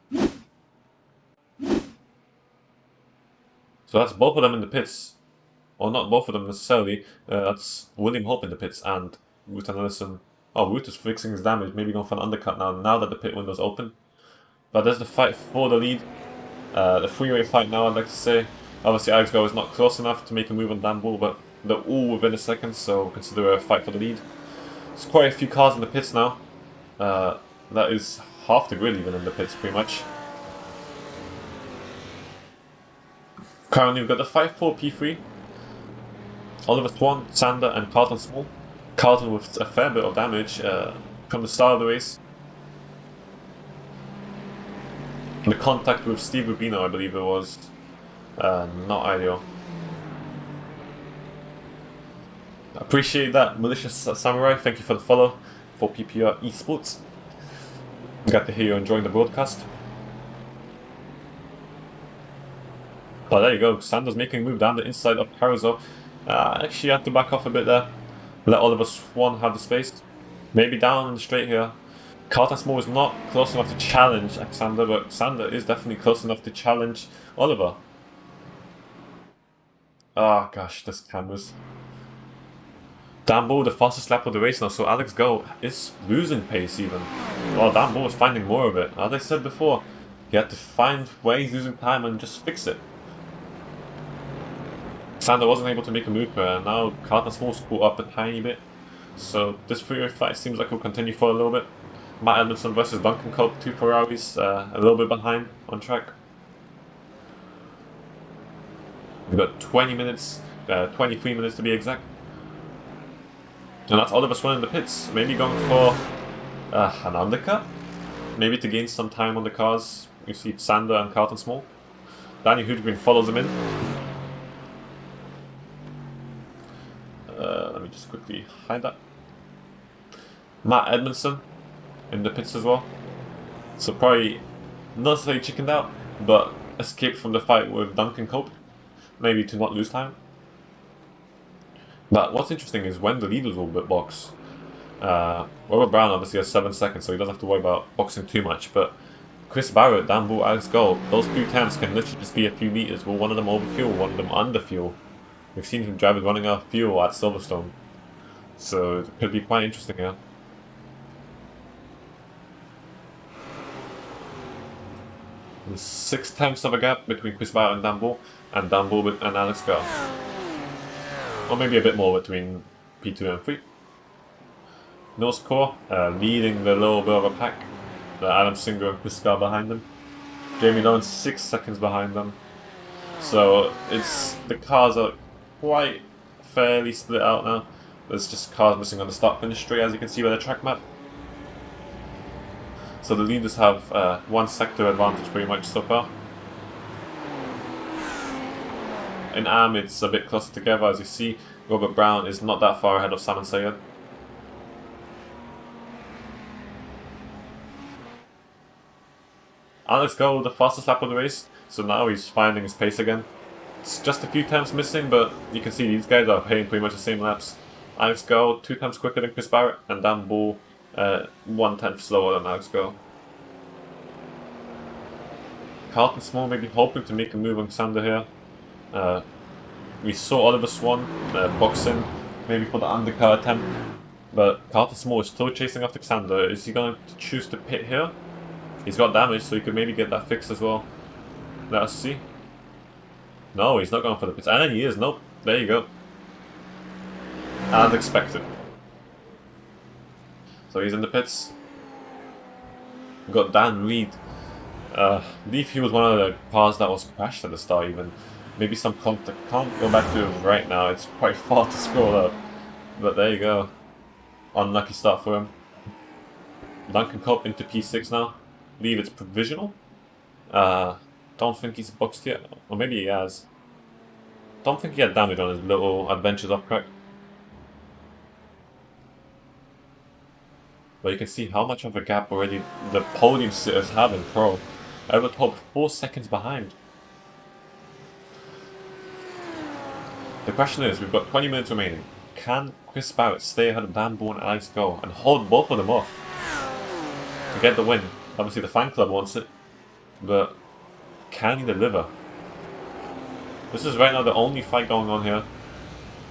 So that's both of them in the pits. Well, not both of them necessarily. That's William Hope in the pits and Wout and Ellison. Oh, Wout is fixing his damage, maybe going for an undercut now that the pit window's open. But there's the fight for the lead. The freeway fight now, I'd like to say. Obviously, Alex Go is not close enough to make a move on Dan Bull, but they're all within a second, so consider a fight for the lead. There's quite a few cars in the pits now. That is half the grid even in the pits, pretty much. Currently, we've got the fight for P3. Oliver Swan, Sander, and Carlton Small. Carlton with a fair bit of damage from the start of the race. The contact with Steve Rubino, I believe it was, not ideal. Appreciate that, Malicious Samurai. Thank you for the follow for PPR Esports. Glad to hear you're enjoying the broadcast. Oh, there you go. Sander's making a move down the inside of Carousel. Actually, had to back off a bit there. Let Oliver Swan have the space. Maybe down in the straight here. Carlton Small is not close enough to challenge Alexander, but Sander is definitely close enough to challenge Oliver. Ah, gosh, this cameras. Dan Bull, the fastest lap of the race now, so Alex Go is losing pace even. Well, Dan Bull is finding more of it. As I said before, he had to find where he's losing time and just fix it. Sander wasn't able to make a move there, and now Carlton Small's caught up a tiny bit. So this freeway fight seems like it will continue for a little bit. Matt Edelton versus Duncan Cope, two Ferraris, a little bit behind on track. We've got 20 minutes, 23 minutes to be exact. And that's Oliver Swan in the pits, maybe going for an undercut? Maybe to gain some time on the cars. You see Sander and Carlton Small. Danny Hoodgreen follows him in. Let me just quickly hide that. Matt Edmondson in the pits as well. So probably not necessarily chickened out, but escaped from the fight with Duncan Cope. Maybe to not lose time. But what's interesting is when the leaders will box. Robert Brown obviously has 7 seconds, so he doesn't have to worry about boxing too much. But Chris Barrett, Dan Bull, Alex Gold, those two temps can literally just be a few meters. Will one of them overfuel, one of them underfuel. We've seen some drivers running out of fuel at Silverstone. So it could be quite interesting here. There's 6 tenths of a gap between Chris Barrett and Dan Bull and Alex Gold. Or maybe a bit more between P2 and 3. No score, leading the little bit of a pack. Adam Singer and Chris Carr behind them. Jamie Lawrence 6 seconds behind them. So the cars are quite fairly split out now. There's just cars missing on the start finish straight, as you can see by the track map. So the leaders have 1 sector advantage pretty much so far. In AM it's a bit closer together, as you see. Robert Brown is not that far ahead of Sam and Sayed. Alex Gold, the fastest lap of the race, so now he's finding his pace again. It's just a few times missing, but you can see these guys are paying pretty much the same laps. Alex Gold 2 times quicker than Chris Barrett, and Dan Bull 1 tenth slower than Alex Gold. Carlton Small may be hoping to make a move on Sander here. We saw Oliver Swan boxing, maybe for the undercar attempt, but Carlton Small is still chasing after Sander. Is he going to choose to pit here? He's got damage, so he could maybe get that fixed as well. Let us see. No, he's not going for the pits. And he is. Nope. There you go. As expected. So he's in the pits. We've got Dan Reed. I believe he was one of the cars that was crashed at the start even. Maybe some contact. Can't go back to him right now. It's quite far to scroll up. But there you go. Unlucky start for him. Duncan Cobb into P6 now. I believe it's provisional. Don't think he's boxed yet, or maybe he has. Don't think he had damage on his little adventures off track. But you can see how much of a gap already the podium sitters have in Pro. Over top, 4 seconds behind. The question is, we've got 20 minutes remaining. Can Chris Barrett stay ahead of Dan Bull and Alex Go and hold both of them off to get the win? Obviously the fan club wants it, but can he deliver? This is right now the only fight going on here.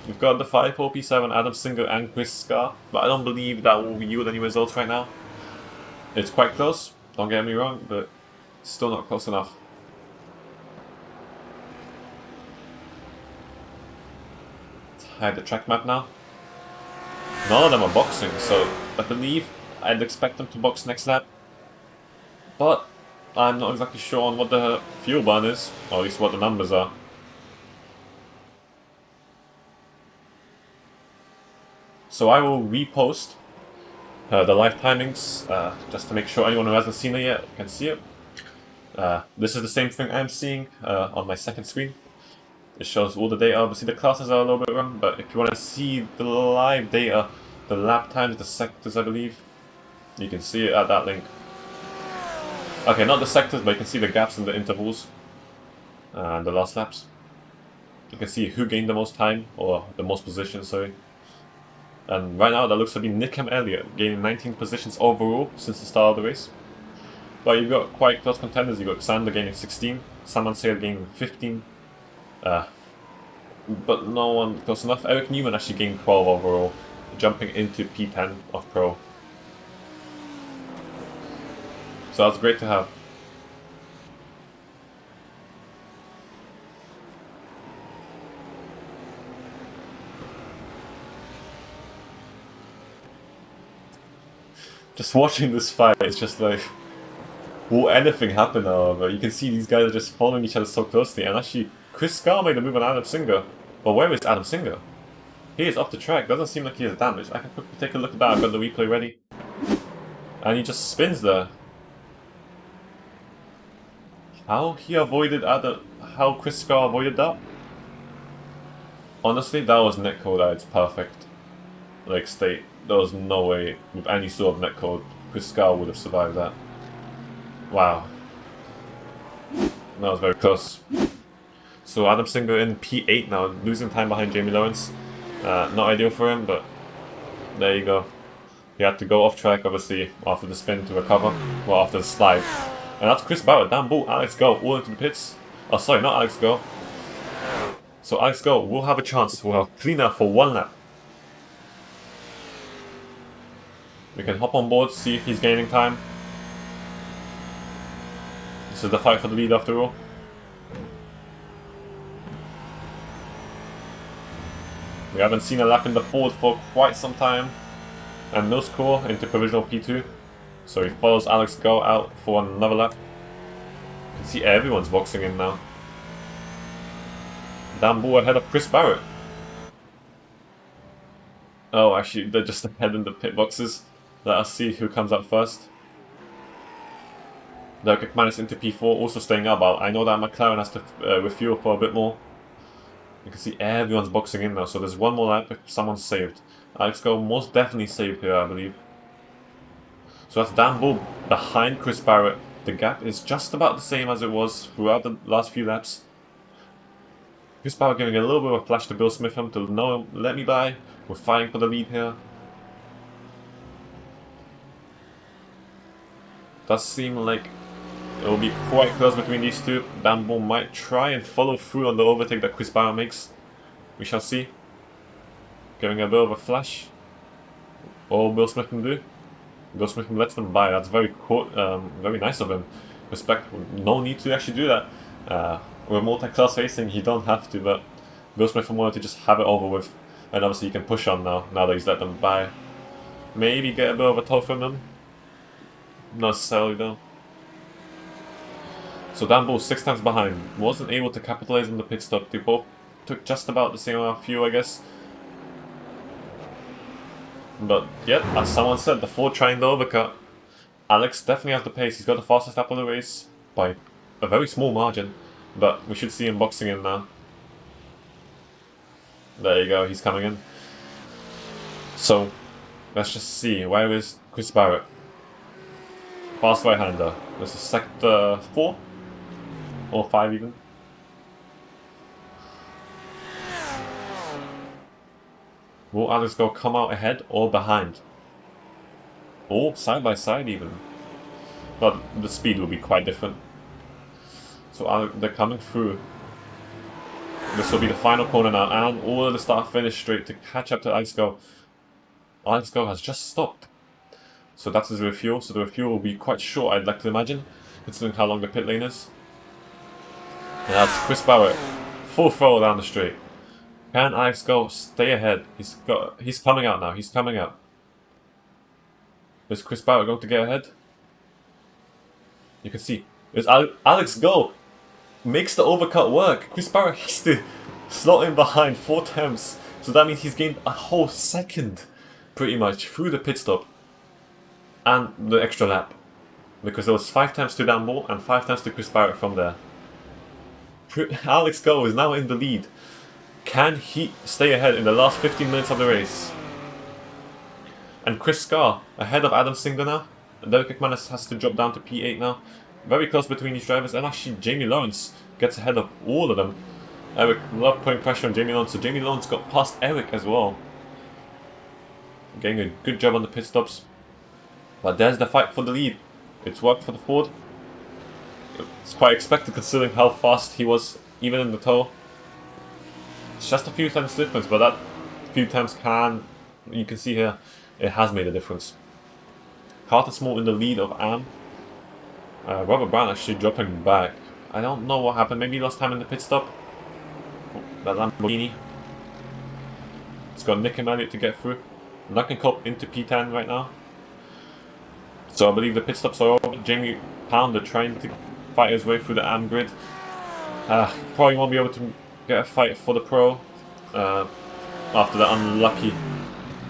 We've got the 5-4 P7, Adam Singer and Chris Scar, but I don't believe that will yield any results right now. It's quite close, don't get me wrong, but still not close enough. Let's hide the track map now. None of them are boxing, so I believe I'd expect them to box next lap. But I'm not exactly sure on what the fuel burn is, or at least what the numbers are. So I will repost the live timings, just to make sure anyone who hasn't seen it yet can see it. This is the same thing I'm seeing on my second screen. It shows all the data. Obviously the classes are a little bit wrong, but if you want to see the live data, the lap times, the sectors I believe, you can see it at that link. Okay, not the sectors, but you can see the gaps in the intervals and the last laps. You can see who gained the most time, or the most positions, sorry. And right now that looks to be Nick and Elliott gaining 19 positions overall since the start of the race. But you've got quite close contenders. You've got Xander gaining 16, Saman Sayed gaining 15. But no one close enough. Eric Newman actually gained 12 overall, jumping into P10 of Pro. So that's great to have. Just watching this fight, it's just like, will anything happen now? But you can see these guys are just following each other so closely. And actually, Chris Scar made a move on Adam Singer. But where is Adam Singer? He is off the track. Doesn't seem like he has damage. I can quickly take a look at that. I've got the replay ready. And he just spins there. How he avoided how Chris Scar avoided that? Honestly, that was netcode at its perfect state. There was no way with any sort of netcode Chris Scar would have survived that. Wow. That was very close. So Adam Singer in P8 now, losing time behind Jamie Lawrence. Not ideal for him, but there you go. He had to go off track, obviously, after the spin to recover. Well, after the slide. And that's Chris Barrett, Dan Bull, Alex Go, all into the pits. Oh, sorry, not Alex Go. So Alex Go will have a chance. We'll have cleaner for one lap. We can hop on board, see if he's gaining time. This is the fight for the lead after all. We haven't seen a lap in the Ford for quite some time. And no score into provisional P2. So he follows Alex Go out for another lap. You can see everyone's boxing in now. Dan Bull ahead of Chris Barrett. Oh, actually, they're just ahead in the pit boxes. Let us see who comes up first. Derek McManus into P4, also staying up. I know that McLaren has to refuel for a bit more. You can see everyone's boxing in now, so there's one more lap if someone's saved. Alex Go most definitely saved here, I believe. So that's Dan Bull behind Chris Barrett. The gap is just about the same as it was throughout the last few laps. Chris Barrett giving a little bit of a flash to Bill Smitham to know, let me by. We're fighting for the lead here. Does seem like it will be quite close between these two. Dan Bull might try and follow through on the overtake that Chris Barrett makes. We shall see. Giving a bit of a flash. All Bill Smitham do. Bill Smitham lets them by. That's very very nice of him. Respect. No need to actually do that. With multi-class racing, you don't have to, but Bill Smitham wanted to just have it over with. And obviously you can push on now that he's let them by. Maybe get a bit of a tow from them. Not necessarily though. So Dan Bull 6 times behind. Wasn't able to capitalize on the pit stop. They both took just about the same amount of fuel, I guess. But yep, as someone said, the Ford trying the overcut. Alex definitely has the pace. He's got the fastest lap of the race by a very small margin, but we should see him boxing in now. There you go, he's coming in. So, let's just see, where is Chris Barrett? Fast right-hander. This is sector 4? Or 5 even? Will Alex go come out ahead or behind? Or side by side even? But the speed will be quite different. So they're coming through. This will be the final corner now, and all of the start-finish straight to catch up to Alex Go. Alex Go has just stopped. So that's his refuel, so the refuel will be quite short, I'd like to imagine, considering how long the pit lane is. And that's Chris Barrett, full throttle down the straight. Can Alex Go stay ahead? He's coming out now, he's coming out. Is Chris Barrett going to get ahead? You can see, there's Alex Go makes the overcut work. Chris Barrett has to slot in behind 4 attempts, so that means he's gained a whole second, pretty much, through the pit stop and the extra lap, because there was 5 attempts to Danbull and 5 attempts to Chris Barrett from there. Alex Go is now in the lead. Can he stay ahead in the last 15 minutes of the race? And Chris Scarr ahead of Adam Singer now. And Derek McManus has to drop down to P8 now. Very close between these drivers, and actually Jamie Lawrence gets ahead of all of them. Eric loved putting pressure on Jamie Lawrence, so Jamie Lawrence got past Eric as well. Getting a good job on the pit stops. But there's the fight for the lead. It's worked for the Ford. It's quite expected considering how fast he was, even in the tow. It's just a few times difference, but that few times you can see here, it has made a difference. Carter Small in the lead of Am. Robert Brown actually dropping back. I don't know what happened. Maybe he lost time in the pit stop. Oh, that Lamborghini. It's got Nick and Elliott to get through. Luckenkopp into P10 right now. So I believe the pit stops are over. Jamie Pounder trying to fight his way through the Am grid. Probably won't be able to get a fight for the Pro after the unlucky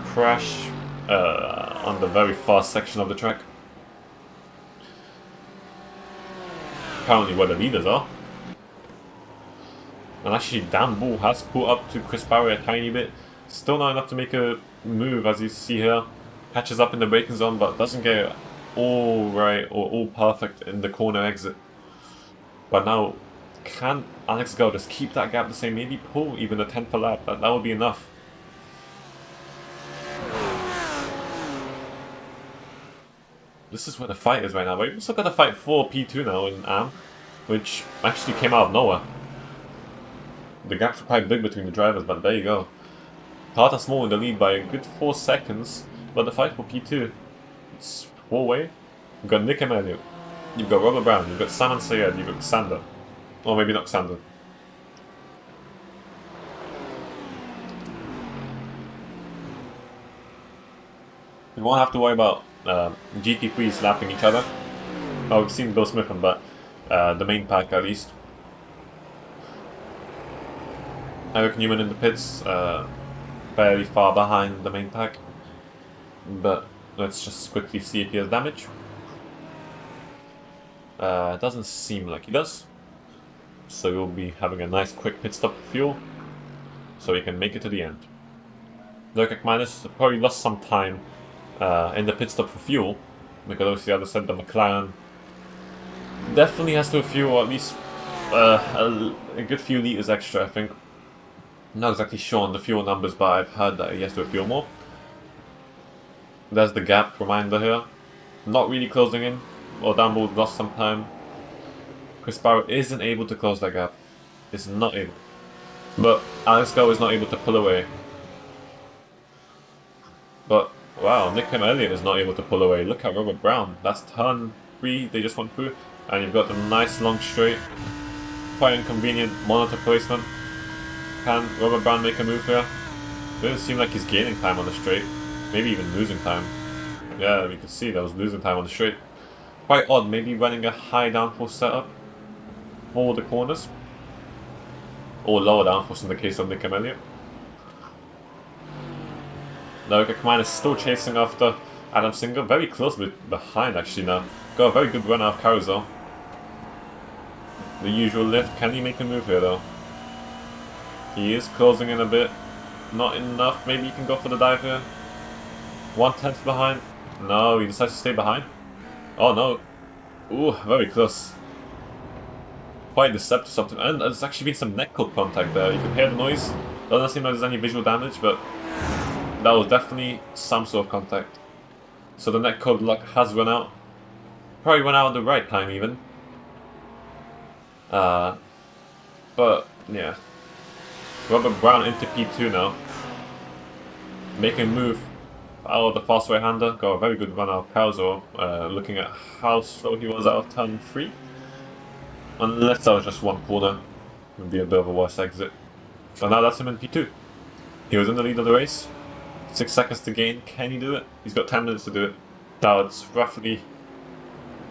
crash on the very fast section of the track. Apparently where the leaders are. And actually Dan Bull has caught up to Chris Barrett a tiny bit. Still not enough to make a move, as you see here. Catches up in the braking zone, but doesn't get it all right or all perfect in the corner exit. But now, can Alex Go just keep that gap the same? Maybe pull even a 10th a lap. That would be enough. This is where the fight is right now. But we've also got a fight for P2 now in Am, which actually came out of nowhere. The gaps are quite big between the drivers, but there you go. Carter Small in the lead by a good 4 seconds, but the fight for P2, it's 4-way. You've got Nick and Elliott, you've got Robert Brown, you've got Sam Sayed, you've got Xander. Or maybe not Xander. You won't have to worry about GT3s lapping each other. Oh, we've seen Bill Smith on but the main pack at least. Eric Newman in the pits, fairly far behind the main pack. But let's just quickly see if he has damage. Doesn't seem like he does. So we'll be having a nice quick pit stop for fuel, so he can make it to the end. Derek McManus probably lost some time in the pit stop for fuel, because obviously, as I said, the McLaren definitely has to fuel at least a good few litres extra, I think. I'm not exactly sure on the fuel numbers, but I've heard that he has to fuel more. There's the gap reminder here. Not really closing in, or Danbull lost some time. Chris Barrett isn't able to close that gap. Is not able. But Alex Go is not able to pull away. But wow, Nick Elliott is not able to pull away. Look at Robert Brown. That's turn 3 they just went through. And you've got the nice long straight. Quite inconvenient monitor placement. Can Robert Brown make a move here? Doesn't seem like he's gaining time on the straight. Maybe even losing time. Yeah, we could see that was losing time on the straight. Quite odd, maybe running a high downforce setup for the corners. Or lower downforce in the case of Nick Elliott. Derek McManus is still chasing after Adam Singer very close behind actually now. Got a very good run out of Carousel. The usual lift. Can he make a move here though? He is closing in a bit. Not enough. Maybe he can go for the dive here. 1/10 behind. No, he decides to stay behind. Oh no. Ooh, very close. Quite deceptive something. And there's actually been some neck club contact there. You can hear the noise. Doesn't seem like there's any visual damage, but that was definitely some sort of contact. So the net code luck has run out. Probably run out at the right time even. But yeah. Robert Brown into P2 now. Making a move out of the fast right hander. Got a very good run out of Pauso. Looking at how slow he was out of turn 3. Unless that was just one corner. It would be a bit of a worse exit. But now that's him in P2. He was in the lead of the race. 6 seconds to gain. Can he do it? He's got 10 minutes to do it. Now it's roughly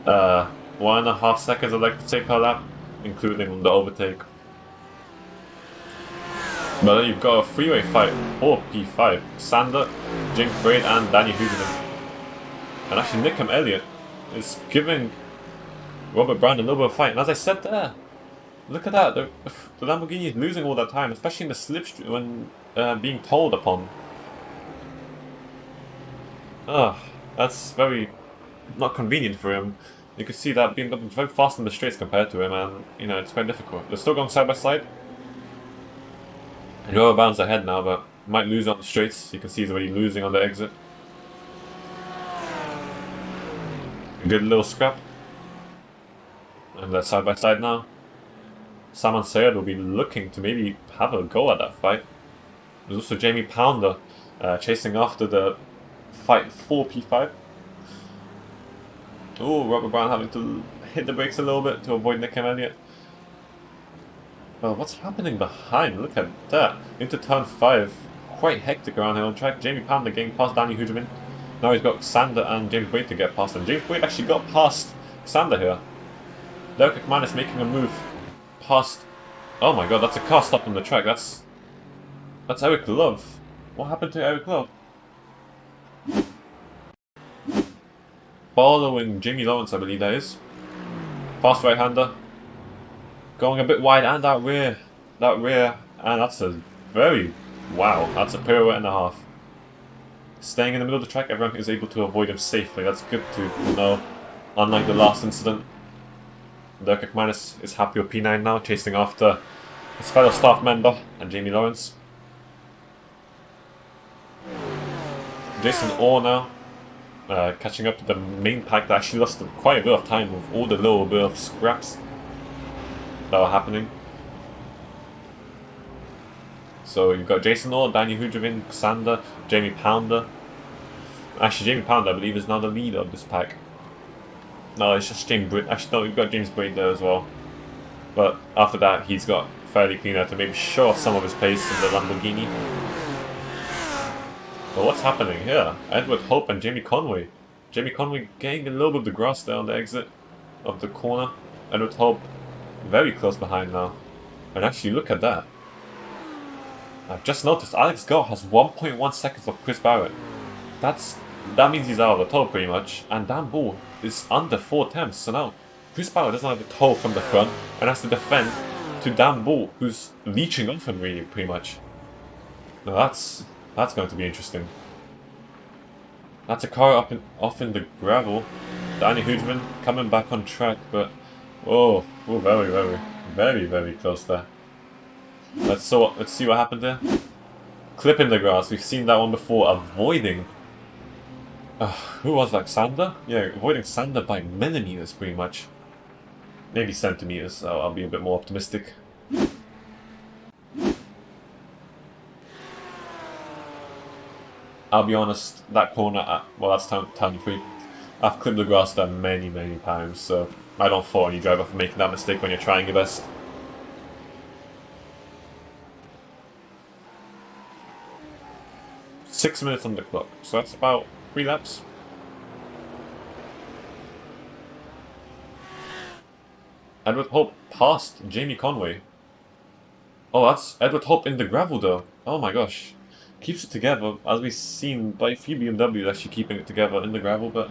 1.5 seconds I'd like to say per lap, including the overtake. But then you've got a freeway fight for P5. Sander, James Braid and Danny Huberman. And actually Nickham Elliott is giving Robert Brown a little bit of a fight. And as I said there, look at that. The Lamborghini is losing all that time, especially in the slipstream when being told upon. That's very not convenient for him. You can see that being very fast in the straights compared to him, and you know it's quite difficult. They're still going side by side. And Robert Brown's ahead now, but might lose on the straights. You can see he's already losing on the exit. A good little scrap. And they're side by side now. Sam and Sayed will be looking to maybe have a go at that fight. There's also Jamie Pounder chasing after the fight for P5. Oh, Robert Brown having to hit the brakes a little bit to avoid Nickham Elliott. Well, what's happening behind? Look at that. Into turn 5. Quite hectic around here on track. Jamie Pounder getting past Danny Hugerman. Now he's got Sander and James Boyd to get past him. James Boyd actually got past Sander here. Derek McManus making a move past... Oh my god, that's a car stop on the track. That's Eric Love. What happened to Eric Love? Following Jimmy Lawrence, I believe that is. Fast right-hander. Going a bit wide, and that rear, and that's a very, wow, that's a pirouette and a half. Staying in the middle of the track, everyone is able to avoid him safely. That's good to know. Unlike the last incident, Derek McManus is happy with P9 now, chasing after his fellow staff member and Jamie Lawrence. Jason Orr now, catching up to the main pack that actually lost quite a bit of time with all the little bit of scraps that were happening. So you've got Jason Orr, Danny Hujevin, Sander, Jamie Pounder. Actually, Jamie Pounder, I believe, is now the leader of this pack. No, it's just James Braid. Actually, no, you've got James Braid there as well. But after that, he's got fairly clean out to maybe show off some of his pace in the Lamborghini. But what's happening here? Edward Hope and Jamie Conway. Jamie Conway getting a little bit of the grass there on the exit of the corner. Edward Hope very close behind now. And actually, look at that. I've just noticed Alex Gow has 1.1 seconds of Chris Barrett. That means he's out of the tow pretty much. And Dan Bull is under 4 attempts. So now Chris Barrett doesn't have the tow from the front and has to defend to Dan Bull, who's leeching off him really pretty much. Now that's going to be interesting. That's a car off in the gravel. Danny Hujman coming back on track, but oh, very close there. Let's see what happened there. Clip in the grass. We've seen that one before. Avoiding. Who was that? Sander? Yeah, avoiding Sander by millimeters, pretty much. Maybe centimeters. So I'll be a bit more optimistic. I'll be honest. That corner, well, that's turn 3. I've clipped the grass there many times, so I don't fault any driver for making that mistake when you're trying your best. Six minutes on the clock, so that's about 3 laps. Edward Hope past Jamie Conway. Oh, that's Edward Hope in the gravel though. Oh my gosh. Keeps it together, as we've seen by a few BMWs actually keeping it together in the gravel, but...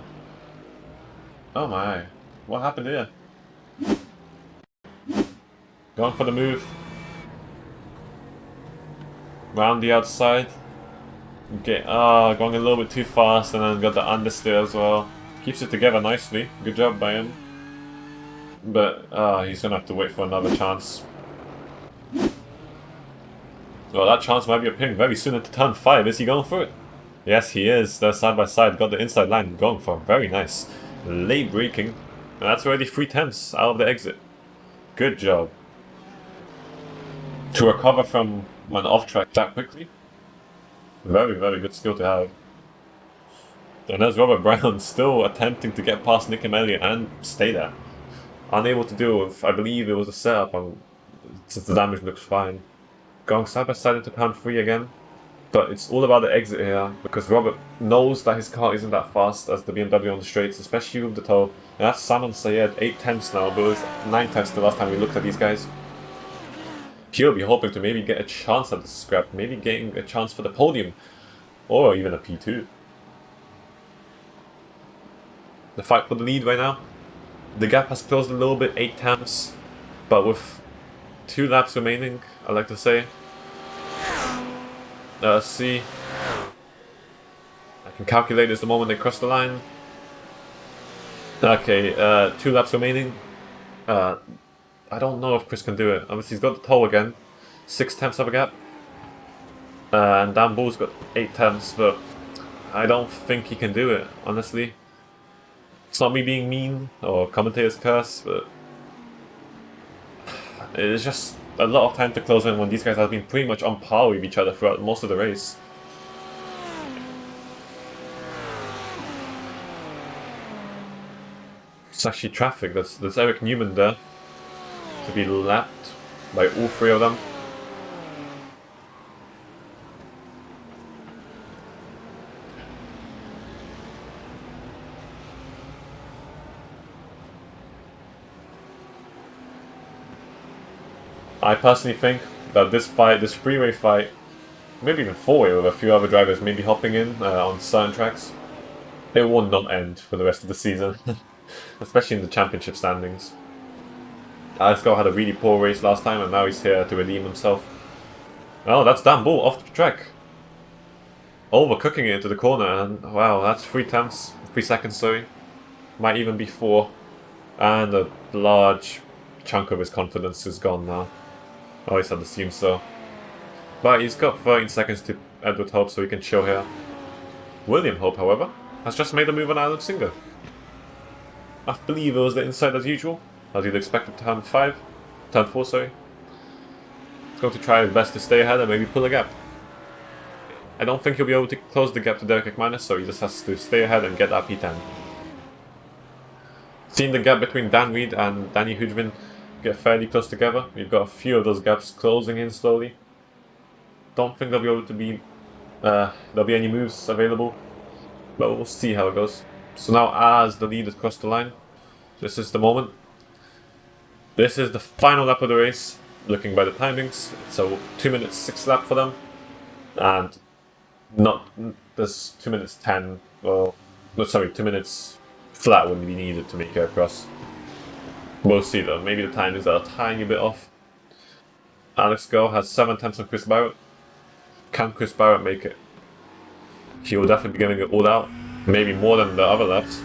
Oh my, what happened here? Going for the move. Round the outside. Okay, going a little bit too fast and then got the understeer as well. Keeps it together nicely. Good job by him. But he's gonna have to wait for another chance. Well, that chance might be appearing very soon into turn 5. Is he going for it? Yes, he is. They're side by side. Got the inside line going for very nice. Late braking. And that's already 3/10 out of the exit. Good job. To recover from an off-track that quickly. Very, very good skill to have. And there's Robert Brown still attempting to get past Nick Elliott and stay there. Unable to do it with, I believe it was a setup, since the damage looks fine. Going side by side into turn 3 again. But it's all about the exit here, because Robert knows that his car isn't that fast as the BMW on the straights, especially with the toe. And that's Salman Sayed, 8/10 now, but it was 9/10 the last time we looked at these guys. He'll be hoping to maybe get a chance at the scrap, maybe getting a chance for the podium, or even a P2. The fight for the lead right now. The gap has closed a little bit, 8/10, but with 2 laps remaining, I like to say. Let's see. I can calculate this the moment they cross the line. Okay, 2 laps remaining. I don't know if Chris can do it. Obviously, he's got the toe again. 6/10 of a gap. And Dan Bull's got 8/10, but I don't think he can do it, honestly. It's not me being mean or commentator's curse, but it's just a lot of time to close in when these guys have been pretty much on par with each other throughout most of the race. It's actually traffic. There's Eric Newman there to be lapped by all 3 of them. I personally think that this fight, this freeway fight, maybe even 4-way with a few other drivers maybe hopping in on certain tracks, it will not end for the rest of the season, especially in the championship standings. Alex Go had a really poor race last time and now he's here to redeem himself. Oh, that's Dan Bull off the track. Overcooking it into the corner, and wow, that's 3 seconds, sorry. Might even be 4. And a large chunk of his confidence is gone now. At least I'd assume so. But he's got 13 seconds to Edward Hope, so he can chill here. William Hope, however, has just made a move on Adam Singer. I believe it was the inside as usual, as you'd expect at turn 4, sorry. He's going to try his best to stay ahead and maybe pull a gap. I don't think he'll be able to close the gap to Derek McManus, so he just has to stay ahead and get that P10. Seeing the gap between Dan Reed and Danny Hudgman get fairly close together. We've got a few of those gaps closing in slowly. Don't think there'll be any moves available, but we'll see how it goes. So now, as the lead has crossed the line, this is the moment. This is the final lap of the race. Looking by the timings, it's a 2 minutes 6 lap for them, and there's 2 minutes 10. Well, no, sorry, 2 minutes flat would be needed to make it across. We'll see though, maybe the timings are a tiny bit off. Alex Go has 7/10 on Chris Barrett. Can Chris Barrett make it? He will definitely be giving it all out, maybe more than the other laps.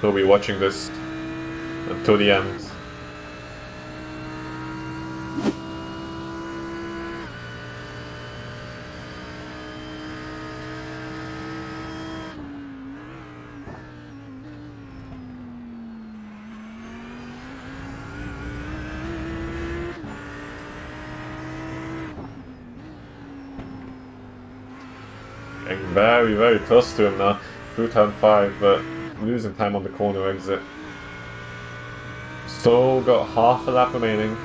We'll be watching this until the end. Getting very, very close to him now, through turn 5, but losing time on the corner exit. Still got half a lap remaining.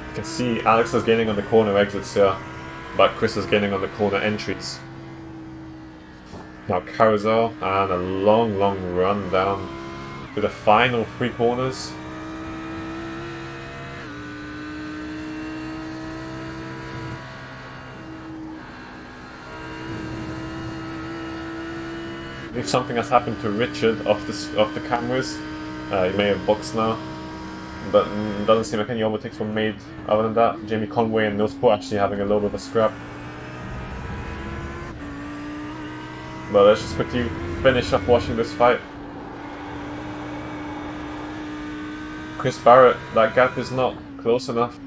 You can see Alex is gaining on the corner exits here, but Chris is gaining on the corner entries. Now carousel and a long, long run down to the final 3 corners. If something has happened to Richard off the cameras, he may have boxed now, but doesn't seem like any overtakes were made. Other than that, Jamie Conway and Nils Poor actually having a little bit of a scrap. But let's just quickly finish up watching this fight. Chris Barrett, that gap is not close enough.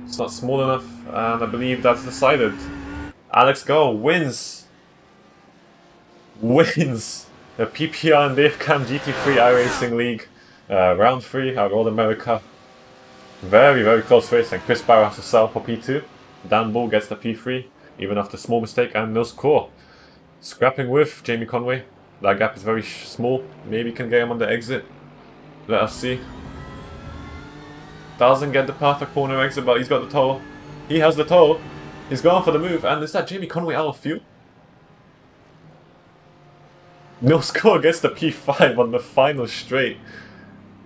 It's not small enough, and I believe that's decided. Alex Go wins the PPR and DaveCam GT3 iRacing League round 3 out of All America. Very, very close race, and Chris Barrett has to sell for P2. Dan Bull gets the P3, even after a small mistake, and Nils Poor scrapping with Jamie Conway. That gap is very small, maybe can get him on the exit. Let us see. Doesn't get the perfect corner exit, but he's got the toe. He has the toe. He's going for the move, and is that Jamie Conway out of fuel? No score gets the P5 on the final straight.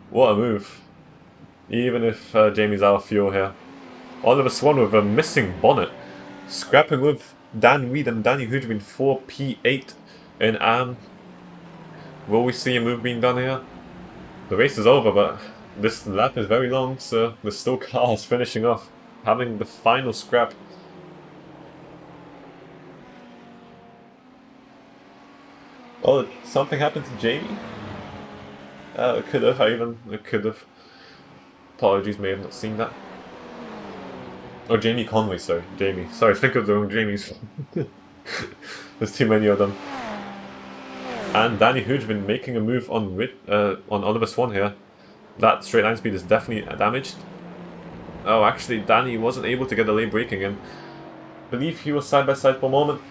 What a move. Even if Jamie's out of fuel here. Oliver Swan with a missing bonnet. Scrapping with Dan Reed and Danny Hudwin for P8 in AM. Will we see a move being done here? The race is over, but this lap is very long, so there's still cars finishing off, having the final scrap. Oh, something happened to Jamie? It could have, it could have. Apologies, may have not seen that. Oh, Jamie Conway, sorry. Jamie. Sorry, think of the wrong Jamies. There's too many of them. And Danny Hudwin making a move on Oliver Swan here. That straight line speed is definitely damaged. Oh, actually, Danny wasn't able to get the lane braking in. I believe he was side by side for a moment,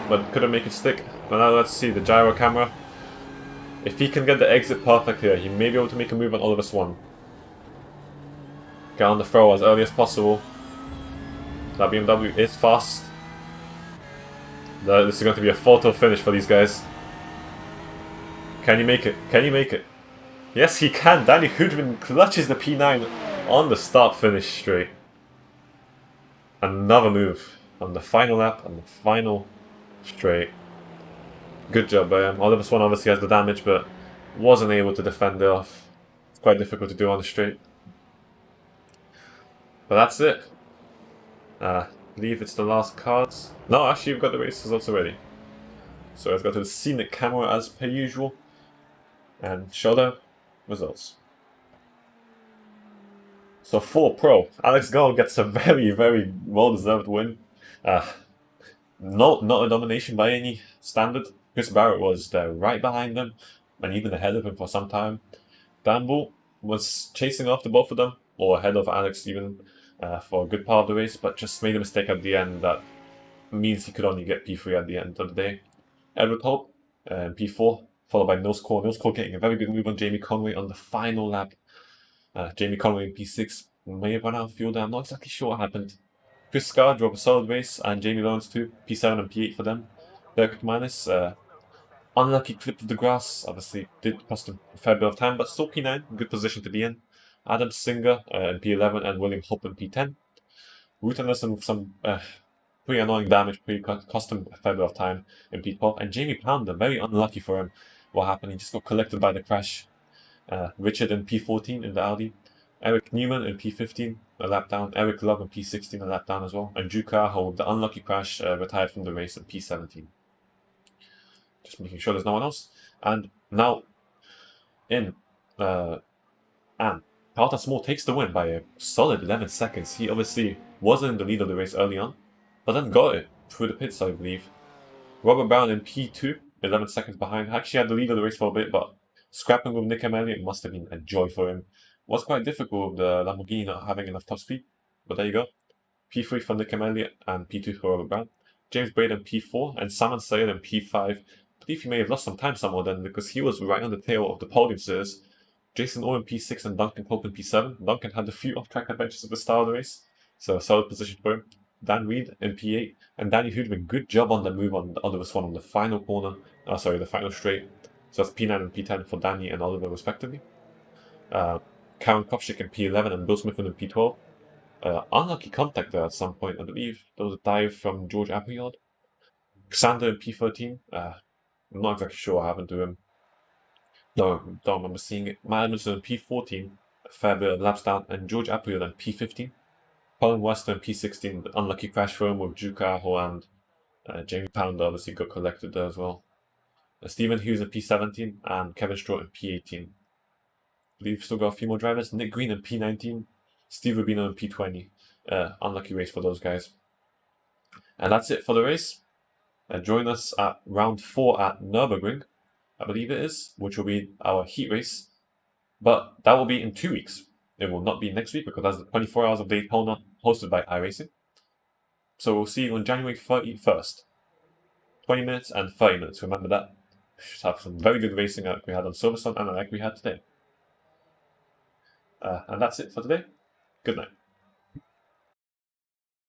but couldn't make it stick. But now let's see the gyro camera. If he can get the exit perfect here, he may be able to make a move on Oliver Swan. Get on the throw as early as possible. That BMW is fast. This is going to be a photo finish for these guys. Can you make it? Can you make it? Yes, he can. Danny Hudwin clutches the P9 on the start-finish straight. Another move on the final lap, on the final straight. Good job by him. Oliver Swan obviously has the damage, but wasn't able to defend it off. It's quite difficult to do on the straight. But that's it. I believe it's the last cards. No, actually, we've got the race results already. So let's go to the Scenic camera as per usual and show the results. So for Pro, Alex Gall gets a very, very well-deserved win. Not a domination by any standard. Chris Barrett was there right behind him and even ahead of him for some time. Dan Bull was chasing after both of them, or ahead of Alex even, for a good part of the race, but just made a mistake at the end that means he could only get P3 at the end of the day. Edward Hope, P4, followed by Nils Poor. Nils Poor getting a very good move on Jamie Conway on the final lap. Jamie Conway in P6 may have run out of fuel there. I'm not exactly sure what happened. Chris Scar drove a solid race, and Jamie Lawrence too. P7 and P8 for them. Derek McManus, unlucky clip of the grass, obviously did cost him a fair bit of time, but still P9, good position to be in. Adam Singer in P11 and William Hope in P10. Root Anderson with some pretty annoying damage, cost him a fair bit of time in P12. And Jamie Pounder, very unlucky for him. What happened? He just got collected by the crash. Richard in P14 in the Audi. Eric Newman in P15, a lap down. Eric Love in P16, a lap down as well. And Drew Carho, the unlucky crash, retired from the race in P17. Just making sure there's no one else. And now, in Anne, Carlton Small takes the win by a solid 11 seconds. He obviously wasn't in the lead of the race early on, but then got it through the pits, I believe. Robert Brown in P2, 11 seconds behind. Actually had the lead of the race for a bit, but scrapping with Nick Elliott must have been a joy for him. Was quite difficult with the Lamborghini not having enough top speed, but there you go. P3 for Nick Elliott and P2 for Robert Brown. James Braden P4 and Simon Sayed in P5. I believe he may have lost some time somewhere then because he was right on the tail of the podium series. Jason Owen P6 and Duncan Pope in P7. Duncan had a few off-track adventures at the start of the race, so a solid position for him. Dan Reed in P8 and Danny Hudwin, good job on the move on the Oliver Swan on the final corner. The final straight. So that's P9 and P10 for Danny and Oliver respectively. Karen Kopchik in P11 and Bill Smith in P12. Unlucky contact there at some point, I believe. There was a dive from George Appleyard. Xander in P13. I'm not exactly sure what happened to him. Don't remember seeing it. Matt Edmondson in P14. A fair bit of laps down. And George Appleyard in P15. Colin Wester in P16. The unlucky crash for him with Juka Aho and Jamie Pounder obviously got collected there as well. Stephen Hughes in P17 and Kevin Straw in P18. We've still got a few more drivers. Nick Green in P19, Steve Rubino in P20. Unlucky race for those guys. And that's it for the race. Join us at round 4 at Nürburgring, I believe it is, which will be our heat race. But that will be in 2 weeks. It will not be next week because that's the 24 Hours of Daytona hosted by iRacing. So we'll see you on January 31st. 20 minutes and 30 minutes, remember that. We should have some very good racing like we had on Silverstone and like we had today. And that's it for today. Good night.